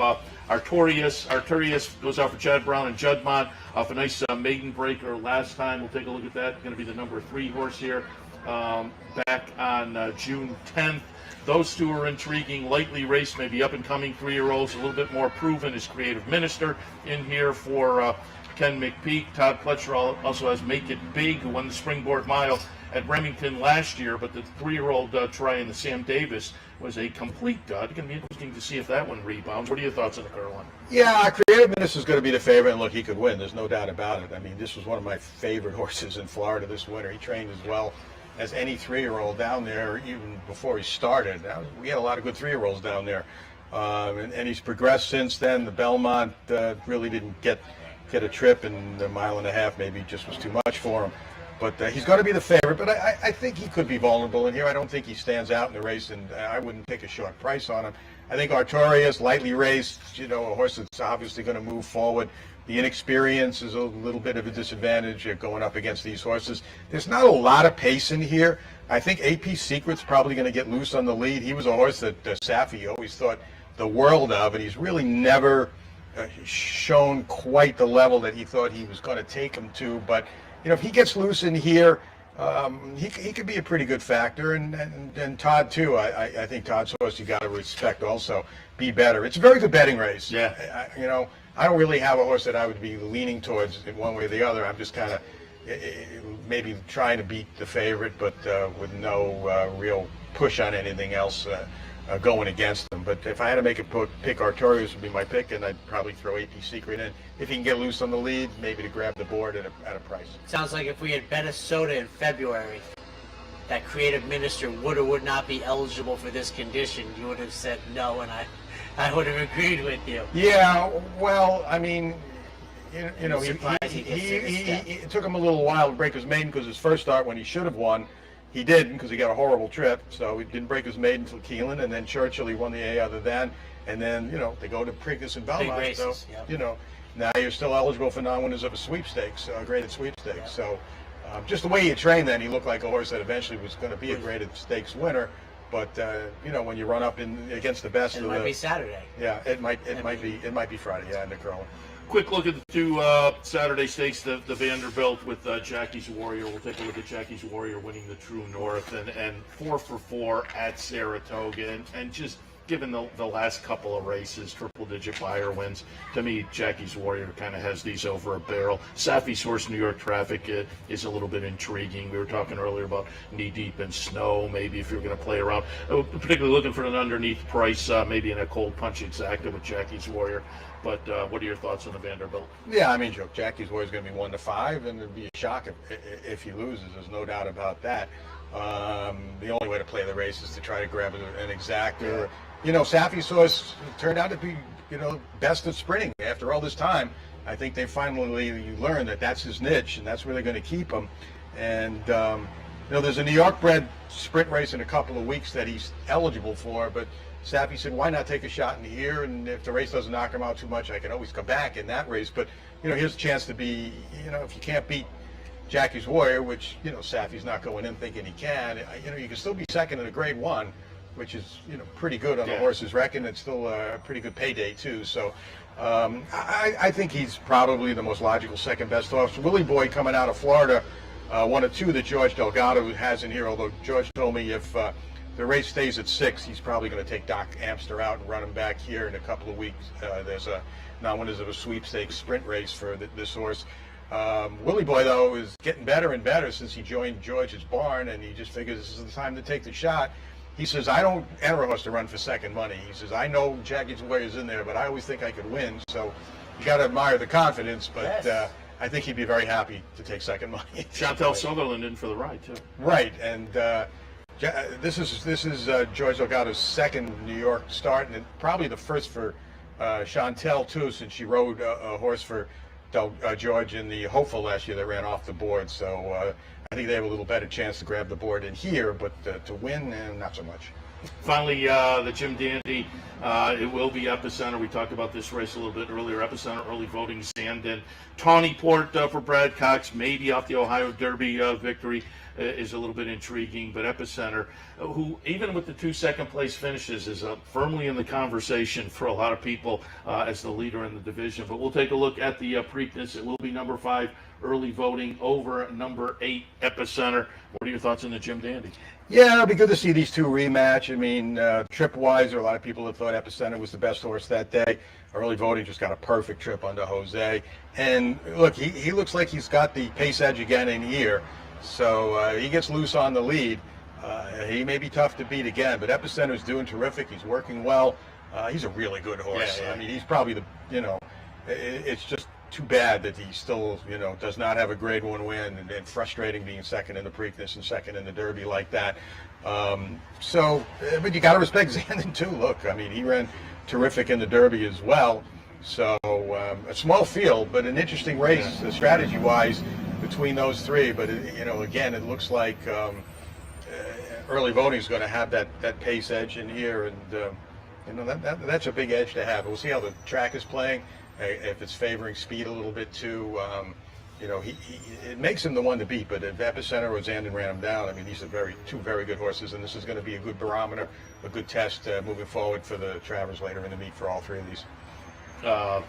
Artorias. Artorias goes out for Chad Brown and Judmont off a nice maiden breaker last time. We'll take a look at that. Going to be the number 3 horse here back on June 10th. Those two are intriguing, lightly raced, maybe up-and-coming 3-year-olds, a little bit more proven as Creative Minister in here for Ken McPeak. Todd Pletcher also has Make It Big, who won the Springboard Mile at Remington last year, but the 3-year-old try in the Sam Davis was a complete dud. It's going to be interesting to see if that one rebounds. What are your thoughts on the Curlin? Yeah, Creative Minister is going to be the favorite, and look, he could win. There's no doubt about it. I mean, this was one of my favorite horses in Florida this winter. He trained as well as any 3-year-old down there, even before he started. We had a lot of good 3-year-olds down there, and he's progressed since then. The Belmont really didn't get a trip, and the mile and a half maybe just was too much for him. But he's going to be the favorite, but I think he could be vulnerable in here. I don't think he stands out in the race, and I wouldn't take a short price on him. I think Artorias, lightly raced, a horse that's obviously going to move forward. The inexperience is a little bit of a disadvantage going up against these horses. There's not a lot of pace in here. I think AP Secret's probably going to get loose on the lead. He was a horse that Safi always thought the world of, and he's really never shown quite the level that he thought he was going to take him to. But if he gets loose in here, he could be a pretty good factor, and Todd too. I think Todd's horse you got to respect also. Be Better. It's a very good betting race. Yeah. I don't really have a horse that I would be leaning towards in one way or the other. I'm just kind of maybe trying to beat the favorite, but with no real push on anything else going against them. But if I had to make a pick, Artorias would be my pick, and I'd probably throw AP Secret in. If he can get loose on the lead, maybe to grab the board at a price. Sounds like if we had Minnesota in February, that Creative Minister would or would not be eligible for this condition, you would have said no, and I would have agreed with you. Yeah, well, I mean, it took him a little while to break his maiden because his first start when he should have won, he didn't because he got a horrible trip. So he didn't break his maiden until Keelan, and then Churchill he won the A other than, and then they go to Preakness and Belmont. Big races, so yep. Now you're still eligible for non-winners of a sweepstakes, graded sweepstakes. Yep. So just the way you trained, then he looked like a horse that eventually was going to be a graded stakes winner. But when you run up against the best, it might be Saturday. Yeah, it might be Friday. Yeah, in the Curlin. Quick look at the two Saturday stakes, the Vanderbilt with Jackie's Warrior. We'll take a look at Jackie's Warrior winning the True North and 4 for 4 at Saratoga, and just given the last couple of races, triple-digit buyer wins, to me, Jackie's Warrior kind of has these over a barrel. Safi's horse, New York Traffic, is a little bit intriguing. We were talking earlier about knee-deep in snow, maybe if you're going to play around, particularly looking for an underneath price, maybe in a cold punch exacta with Jackie's Warrior. But what are your thoughts on the Vanderbilt? Yeah, I mean, Joe, Jackie's Warrior is going to be 1-5, and it'd be a shock if he loses. There's no doubt about that. The only way to play the race is to try to grab an exacta. You know, Safi's horse turned out to be, best at sprinting after all this time. I think they finally learned that that's his niche, and that's where they're going to keep him. And, there's a New York bred sprint race in a couple of weeks that he's eligible for, but Safi said, why not take a shot in here? And if the race doesn't knock him out too much, I can always come back in that race. But, here's a chance to be, if you can't beat Jackie's Warrior, which, Safi's not going in thinking he can, you can still be second in a grade 1, which is, pretty good on the horse's record. It's still a pretty good payday, too. So I think he's probably the most logical second best horse. Willie Boy coming out of Florida, 1 or 2 that George Delgado has in here, although George told me if the race stays at 6, he's probably going to take Doc Amster out and run him back here in a couple of weeks. There's a non-winners of a sweepstakes sprint race for this horse. Willie Boy, though, is getting better and better since he joined George's barn, and he just figures this is the time to take the shot. He says, I don't enter a horse to run for second money. He says, I know Jackie's Warrior's in there, but I always think I could win. So you got to admire the confidence, but I think he'd be very happy to take second money. Chantel Sutherland in for the ride, too. Right, and this is George Delgado's second New York start, and probably the first for Chantel, too, since she rode a horse for George in the Hopeful last year that ran off the board. So I think they have a little better chance to grab the board in here, but to win, not so much. Finally, the Jim Dandy, it will be Epicenter. We talked about this race a little bit earlier. Epicenter, early voting, Sandin. Tawnyport for Brad Cox, maybe off the Ohio Derby victory, is a little bit intriguing. But Epicenter, who even with the 2 second-place finishes, is firmly in the conversation for a lot of people as the leader in the division. But we'll take a look at the Preakness. It will be number 5, early voting, over number 8, Epicenter. What are your thoughts on the Jim Dandy? Yeah, it'll be good to see these 2 rematch. I mean, trip-wise, there are a lot of people that thought Epicenter was the best horse that day. Early voting just got a perfect trip under Jose. And look, he looks like he's got the pace edge again in here. So he gets loose on the lead. He may be tough to beat again, but Epicenter's doing terrific. He's working well. He's a really good horse. Yeah. I mean, he's probably it's just too bad that he still, does not have a grade 1 win, and frustrating being second in the Preakness and second in the Derby like that. But you got to respect Zandon too. Look, I mean, he ran terrific in the Derby as well. So a small field, but an interesting race strategy-wise between those 3. But again, it looks like early voting is going to have that pace edge in here, and that's a big edge to have. We'll see how the track is playing. If it's favoring speed a little bit too, it makes him the one to beat. But if Epicenter or Zandon ran him down, I mean, these are 2 very good horses, and this is going to be a good barometer, a good test moving forward for the Travers later in the meet for all 3 of these.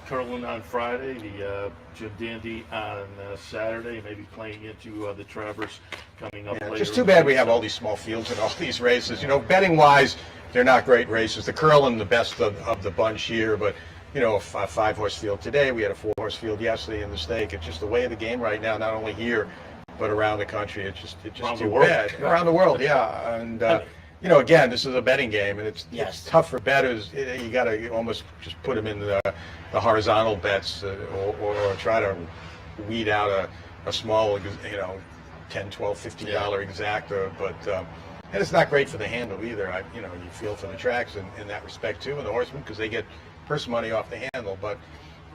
Curlin on Friday, the Jim Dandy on Saturday, maybe playing into the Travers coming up later. Just too bad we have all these small fields in all these races. Betting-wise, they're not great races. The Curlin, the best of the bunch here, but a 5-horse field today. We had a 4-horse field yesterday in the stake. It's just the way of the game right now, not only here, but around the country. It's just too bad. Around the world, yeah. And, again, this is a betting game, and it's tough for bettors. You got to almost just put them in the horizontal bets or try to weed out a small, $10, $12, $15 exacta. But and it's not great for the handle either. You feel for the tracks in that respect, too, and the horsemen, because they get purse money off the handle, but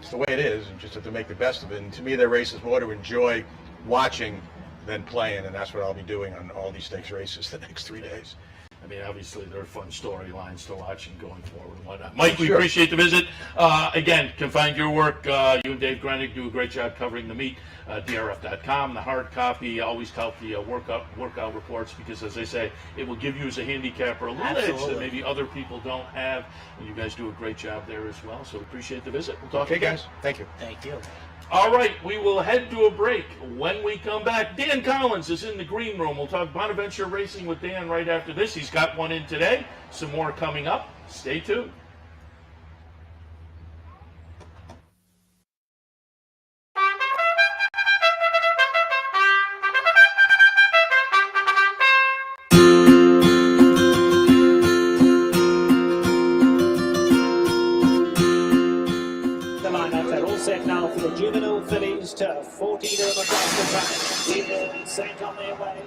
it's the way it is, and just have to make the best of it. And to me, their race is more to enjoy watching than playing, and that's what I'll be doing on all these stakes races the next 3 days. I mean, obviously, there are fun storylines to watch and going forward and whatnot. Mike, we appreciate the visit. Again, can find your work. You and Dave Grennig do a great job covering the meet. DRF.com, the hard copy. Always tout the workout reports because, as I say, it will give you as a handicapper a little edge that maybe other people don't have. And you guys do a great job there as well. So appreciate the visit. We'll talk again. Guys. Thank you. Thank you. All right, we will head to a break. When we come back, Dan Collins is in the green room. We'll talk Bonaventure Racing with Dan right after this. He's got got one in today. Some more coming up. Stay tuned. The lineups are all set now for the juvenile fillies to 14 of them across the track. Leader sent on their way.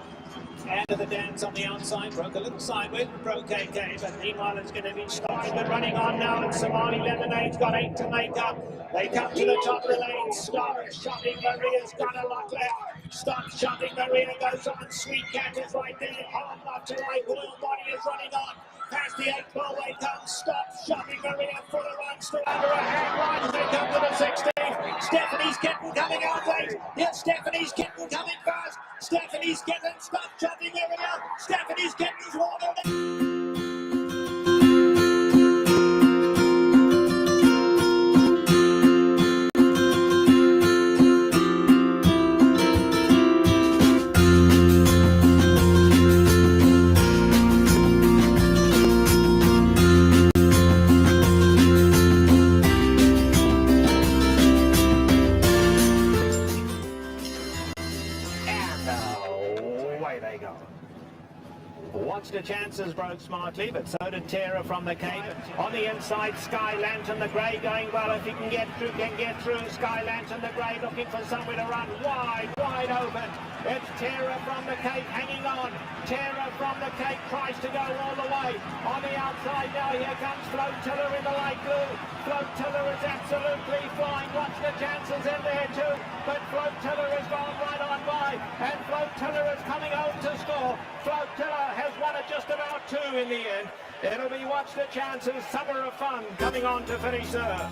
End of the dance on the outside, broke a little sideways, broke KK, but meanwhile it's going to be stopped. But running on now, and Somali Lemonade's got 8 to make up. They come to the top of the lane. Stop Shopping Maria's got a lot left. Stop Shopping Maria goes on. Sweet Cat is right there. Hard left to right. Royal Body is running on. Past the 8 ball, they come. Stop Shopping Maria for the run. Still under a hand line. They come to the 16. Stephanie's Kitten coming out late. Yes, Stephanie's Kitten coming fast. Stephanie's Kitten, stop Shopping Maria. Stephanie's Kitten's water. Watched the chances, broke smartly, but so did Terra from the Cape. On the inside, Sky Lantern, the grey going well. If he can get through, Sky Lantern, the grey looking for somewhere to run. Wide open. It's Terra from the Cape hanging on. Terra from the Cape tries to go all the way. On the outside now, here comes Flotilla in the light blue. Flotilla is absolutely flying. Watch the chances in there too. But Flotilla has gone right on by. And Flotilla is coming home to score. Flotilla has won it just about 2 in the end. It'll be Watch the Chances, Summer of Fun coming on to finish third.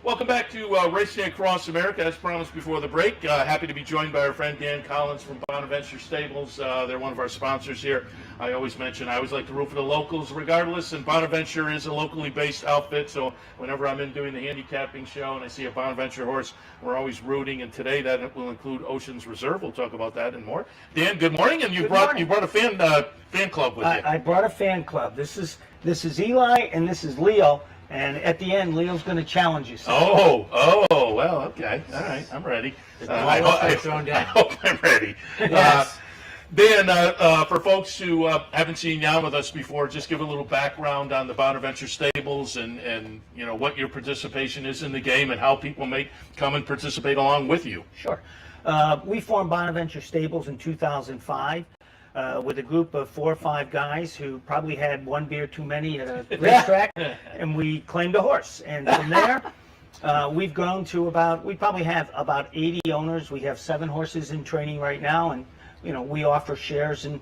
Welcome back to Racing Across America. As promised before the break, happy to be joined by our friend Dan Collins from Bonaventure Stables. They're one of our sponsors here. I always like to root for the locals regardless, and Bonaventure is a locally based outfit, so whenever I'm in doing the handicapping show and I see a Bonaventure horse, we're always rooting, and today that will include Ocean's Reserve. We'll talk about that and more. Dan, good morning, and you brought a fan club with you. I brought a fan club. This is Eli and this is Leo. And at the end, Leo's going to challenge you. Oh, well, okay. All right, I'm ready. I hope I'm ready. Yes. Dan, for folks who haven't seen you on with us before, just give a little background on the Bonaventure Stables and you know what your participation is in the game and how people may come and participate along with you. Sure. We formed Bonaventure Stables in 2005. With a group of 4 or 5 guys who probably had one beer too many at a racetrack, and we claimed a horse. And from there, we've grown to we probably have about 80 owners. We have 7 horses in training right now, and we offer shares in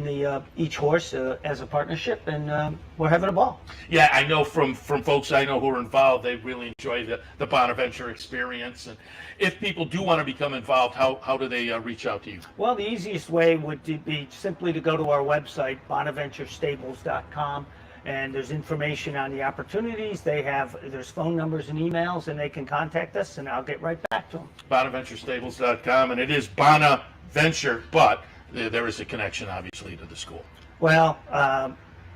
the each horse as a partnership, and we're having a ball. Yeah, I know from folks I know who are involved, they really enjoy the Bonaventure experience. And if people do want to become involved, how do they reach out to you? Well, the easiest way would be simply to go to our website, bonaventurestables.com, and there's information on the opportunities. There's phone numbers and emails, and they can contact us, and I'll get right back to them. Bonaventurestables.com, and it is Bonaventure, but there is a connection, obviously, to the school. Well,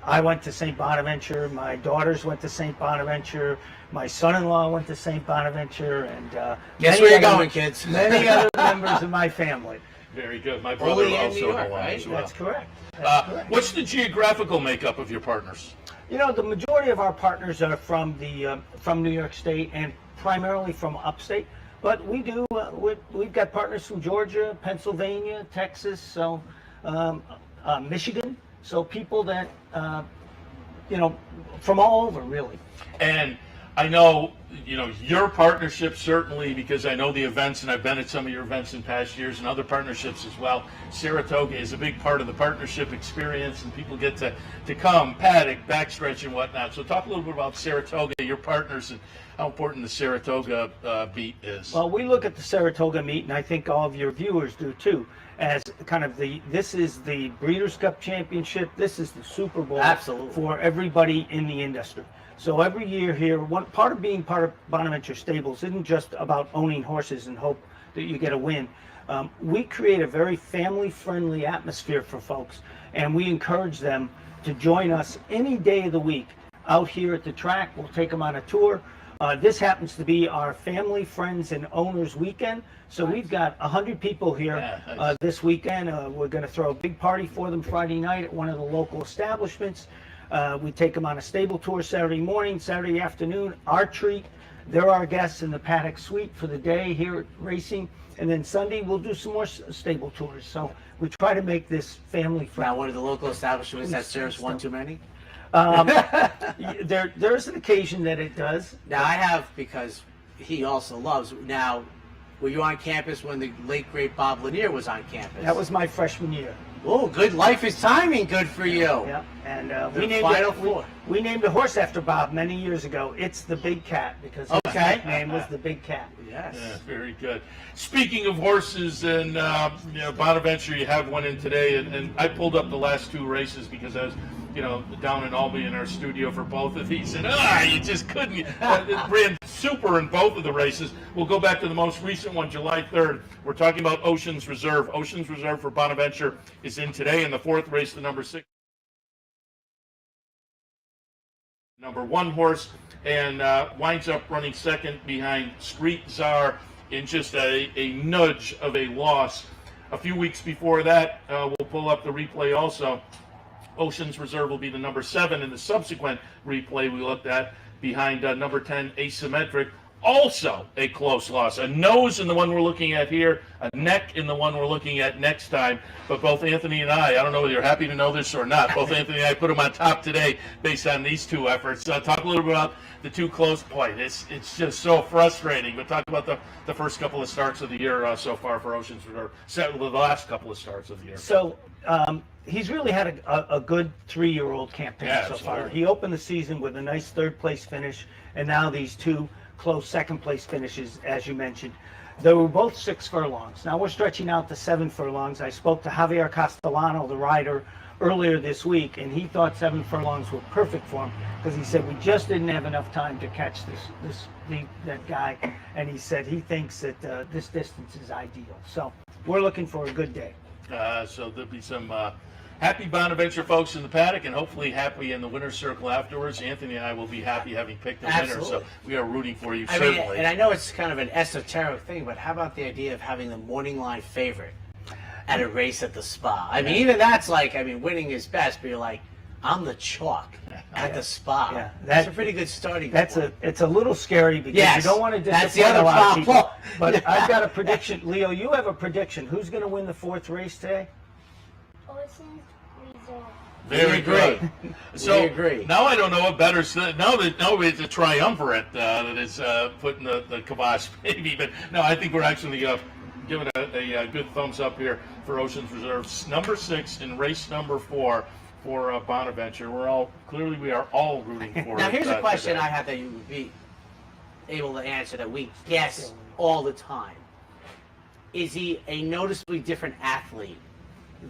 I went to St. Bonaventure. My daughters went to St. Bonaventure. My son-in-law went to St. Bonaventure, and guess where you're going, kids. Many other members of my family. Very good. My brother also went as well. That's correct. What's the geographical makeup of your partners? The majority of our partners are from New York State and primarily from upstate. But we do. We've got partners from Georgia, Pennsylvania, Texas, so Michigan. So people that from all over, really. And I know your partnership certainly, because I know the events and I've been at some of your events in past years and other partnerships as well. Saratoga is a big part of the partnership experience, and people get to come, paddock, backstretch, and whatnot. So talk a little bit about Saratoga, your partners, and how important the Saratoga beat is. Well, we look at the Saratoga meet, and I think all of your viewers do too, as kind of this is the Breeders' Cup Championship, this is the Super Bowl. Absolutely. For everybody in the industry. So every year here, one part of being part of Bonaventure Stables isn't just about owning horses and hope that you get a win. We create a very family-friendly atmosphere for folks, and we encourage them to join us any day of the week out here at the track. We'll take them on a tour. This happens to be our family, friends, and owners weekend. So we've got 100 people here this weekend. We're going to throw a big party for them Friday night at one of the local establishments. We take them on a stable tour Saturday morning, Saturday afternoon, our treat. They're our guests in the paddock suite for the day here at racing. And then Sunday, we'll do some more stable tours. So we try to make this family friendly. Now, one of the local establishments that serves one too many? There's an occasion that it does. Now, I have, because he also loves. Now, were you on campus when the late, great Bob Lanier was on campus? That was my freshman year. Oh, good. Life is timing. Good for you. Yeah, and we named a horse after Bob many years ago. It's the Big Cat, because his nickname was the Big Cat. Yes. Yeah, very good. Speaking of horses and Bonaventure, you have one in today, and I pulled up the last two races because I was, down in Albany in our studio for both of these, and you just couldn't. It ran super in both of the races. We'll go back to the most recent one, July 3rd. We're talking about Ocean's Reserve. Ocean's Reserve for Bonaventure is in today in the fourth race, the number 6. Number 1 horse, and winds up running second behind Street Czar in just a nudge of a loss. A few weeks before that, we'll pull up the replay also. Ocean's Reserve will be the number 7 in the subsequent replay we looked at, behind number 10, Asymmetric. Also a close loss. A nose in the one we're looking at here, a neck in the one we're looking at next time. But both Anthony and I don't know whether you're happy to know this or not, both Anthony and I put them on top today based on these two efforts. Talk a little bit about the two close play. It's just so frustrating. But talk about the first couple of starts of the year so far for Ocean's Reserve, the last couple of starts of the year. So he's really had a good 3-year-old campaign so far. He opened the season with a nice 3rd place finish, and now these two close 2nd place finishes, as you mentioned. They were both 6 furlongs. Now we're stretching out to 7 furlongs. I spoke to Javier Castellano, the rider, earlier this week, and he thought 7 furlongs were perfect for him, because he said we just didn't have enough time to catch that guy, and he said he thinks that this distance is ideal. So we're looking for a good day. So there'll be some happy Bonaventure folks in the paddock, and hopefully happy in the winner's circle afterwards. Anthony and I will be happy having picked the winner, so we are rooting for you, certainly. And I know it's kind of an esoteric thing, but how about the idea of having the morning line favorite at a race at the Spa? I mean, even that's winning is best, but you're like, I'm the chalk at the Spa. Yeah, that's a pretty good starting point. It's a little scary, because you don't want to disappoint a lot of people. But I've got a prediction. Leo, you have a prediction. Who's going to win the 4th race today? Ocean's Reserve. Very good. So we agree. Now I don't know what better. Now it's a triumvirate that is putting the kibosh, maybe. But no, I think we're actually giving a good thumbs up here for Ocean's Reserve, number 6 in race number 4 for Bonaventure. We are all rooting for it. Now here's a question today. I have that you would be able to answer, that we guess all the time. Is he a noticeably different athlete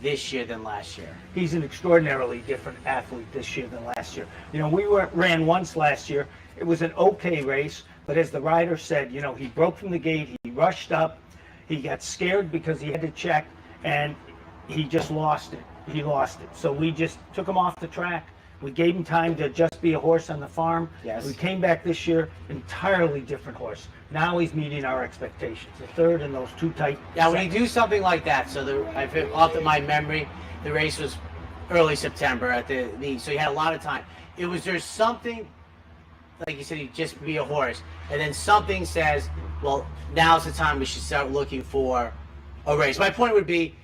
this year than last year? He's an extraordinarily different athlete this year than last year. We ran once last year. It was an okay race, but as the rider said, he broke from the gate, he rushed up, he got scared because he had to check, and he just lost it. He lost it. So we just took him off the track. We gave him time to just be a horse on the farm. Yes. We came back this year, entirely different horse. Now he's meeting our expectations. The 3rd in those 2 tight. Now, when you do something like that, so I feel off of my memory, the race was early September at the meet, so you had a lot of time. Was there something, like you said, you just be a horse, and then something says, well, now's the time we should start looking for a race? My point would be,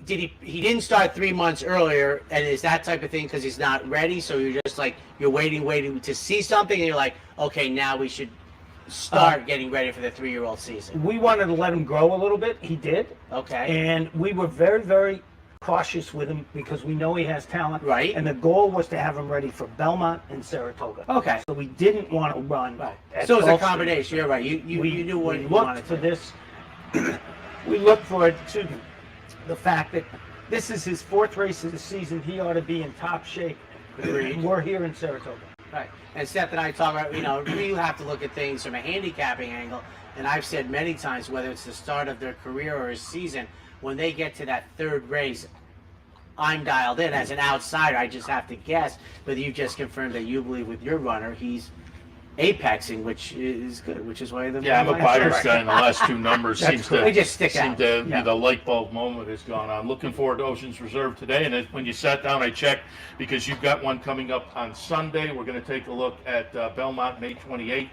he didn't start 3 months earlier, and is that type of thing because he's not ready? So you're just like, you're waiting to see something, and you're like, okay, now we should start getting ready for the 3-year-old season? We wanted to let him grow a little bit. He did. Okay. And we were very, very cautious with him because we know he has talent. Right. And the goal was to have him ready for Belmont and Saratoga. Okay. So we didn't want to run. Right. at So it's a Gulfstream. combination. You're right. You knew what we you looked wanted for to. this. We looked for it. Excuse me. The fact that this is his 4th race of the season. He ought to be in top shape. We're here in Saratoga. Right. And Seth and I talk about, you have to look at things from a handicapping angle. And I've said many times, whether it's the start of their career or a season, when they get to that 3rd race, I'm dialed in. As an outsider, I just have to guess. But you just confirmed that you believe with your runner, he's apexing, which is good, which is why the Yeah, I'm a buyer's guy, and the last 2 numbers seems to They just stick out. be Yeah. the light bulb moment has gone on. Looking forward to Oceans Reserve today, and when you sat down, I checked because you've got one coming up on Sunday. We're going to take a look at Belmont, May 28th.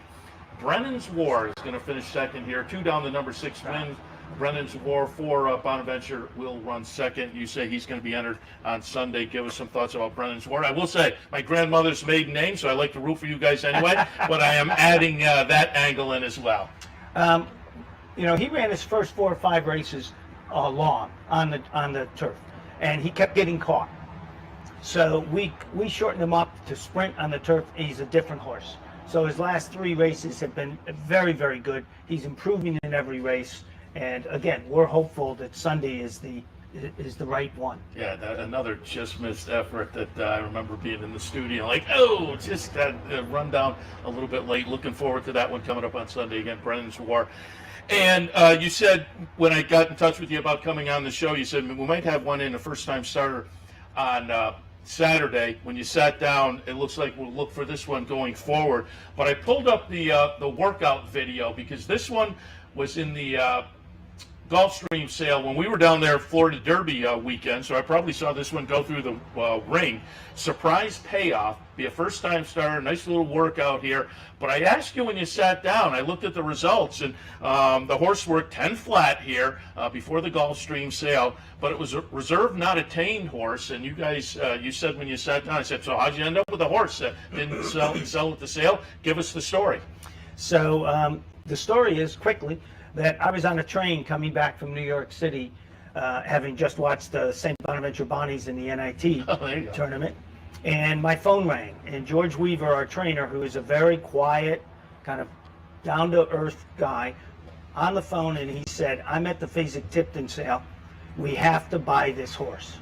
Brennan's War is going to finish second here. 2 down the number 6 win. Brennan's War for Bonaventure will run second. You say he's going to be entered on Sunday. Give us some thoughts about Brennan's War. I will say my grandmother's maiden name, so I like to root for you guys anyway, but I am adding that angle in as well. He ran his first 4 or 5 races long on the turf, and he kept getting caught. So we shortened him up to sprint on the turf. He's a different horse. So his last 3 races have been very, very good. He's improving in every race. And again, we're hopeful that Sunday is the right one. Yeah, another just missed effort that I remember being in the studio, just got run down a little bit late. Looking forward to that one coming up on Sunday again, Brennan's War. And you said when I got in touch with you about coming on the show, you said we might have one in a first-time starter on Saturday. When you sat down, it looks like we'll look for this one going forward. But I pulled up the workout video because this one was in the Gulfstream sale when we were down there Florida Derby weekend, so I probably saw this one go through the ring. Surprise payoff, be a first-time starter, nice little workout here. But I asked you when you sat down, I looked at the results, and the horse worked 10 flat here before the Gulfstream sale, but it was a reserve, not attained horse. And you guys, you said when you sat down, I said, so how'd you end up with a horse that didn't sell at the sale? Give us the story. So the story is, quickly, that I was on a train coming back from New York City, having just watched the St. Bonaventure Bonnies in the NIT tournament, and my phone rang. And George Weaver, our trainer, who is a very quiet, kind of down-to-earth guy, on the phone, and he said, I'm at the Fasig-Tipton sale. We have to buy this horse.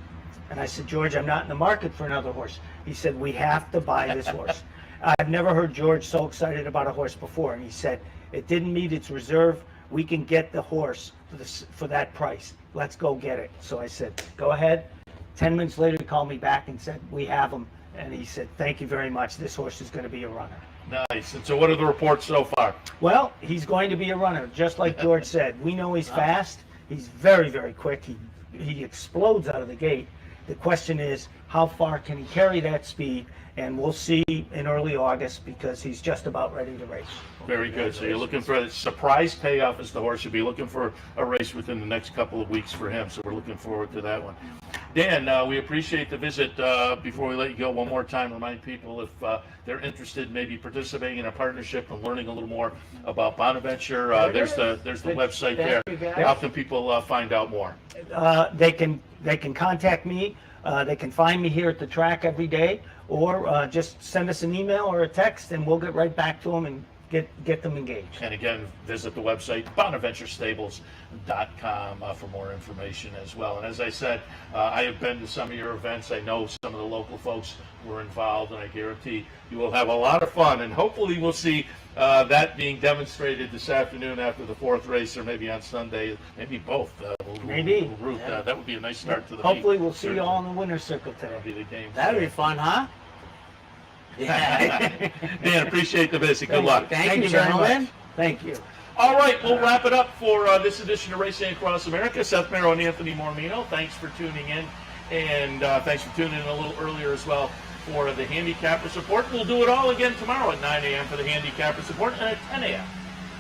And I said, George, I'm not in the market for another horse. He said, we have to buy this horse. I've never heard George so excited about a horse before. And he said, it didn't meet its reserve. We can get the horse for that price. Let's go get it. So I said, go ahead. 10 minutes later, he called me back and said, we have him. And he said, thank you very much. This horse is going to be a runner. Nice. And so what are the reports so far? Well, he's going to be a runner, just like George said. We know he's fast. He's very, very quick. He explodes out of the gate. The question is, how far can he carry that speed? And we'll see in early August because he's just about ready to race. Very good. So you're looking for a surprise payoff as the horse. You'll be looking for a race within the next couple of weeks for him. So we're looking forward to that one. Dan, we appreciate the visit. Before we let you go, one more time, remind people if they're interested in maybe participating in a partnership and learning a little more about Bonaventure. There's the website there. How can people find out more? They can contact me. They can find me here at the track every day, or just send us an email or a text, and we'll get right back to them and get them engaged. And again, visit the website, bonaventurestables.com, for more information as well. And as I said, I have been to some of your events. I know some of the local folks were involved, and I guarantee you will have a lot of fun. And hopefully we'll see that being demonstrated this afternoon after the 4th race, or maybe on Sunday, maybe both. Maybe. That would be a nice start to the Hopefully meet. we'll see you all in the winner's circle today. That'll be the game. That would be fun, huh? Yeah. Dan, appreciate the visit. Good luck. Thank you, very gentlemen. much. Thank you. All right, we'll wrap it up for this edition of Racing Across America. Seth Merrow and Anthony Mormino, thanks for tuning in. And thanks for tuning in a little earlier as well for the Handicapper Support. We'll do it all again tomorrow at 9 a.m. for the Handicapper Support and at 10 a.m.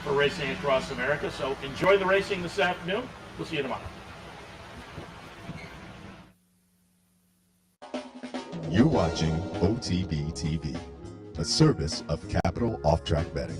for Racing Across America. So enjoy the racing this afternoon. We'll see you tomorrow. You're watching OTB TV, a service of Capital Off-Track Betting.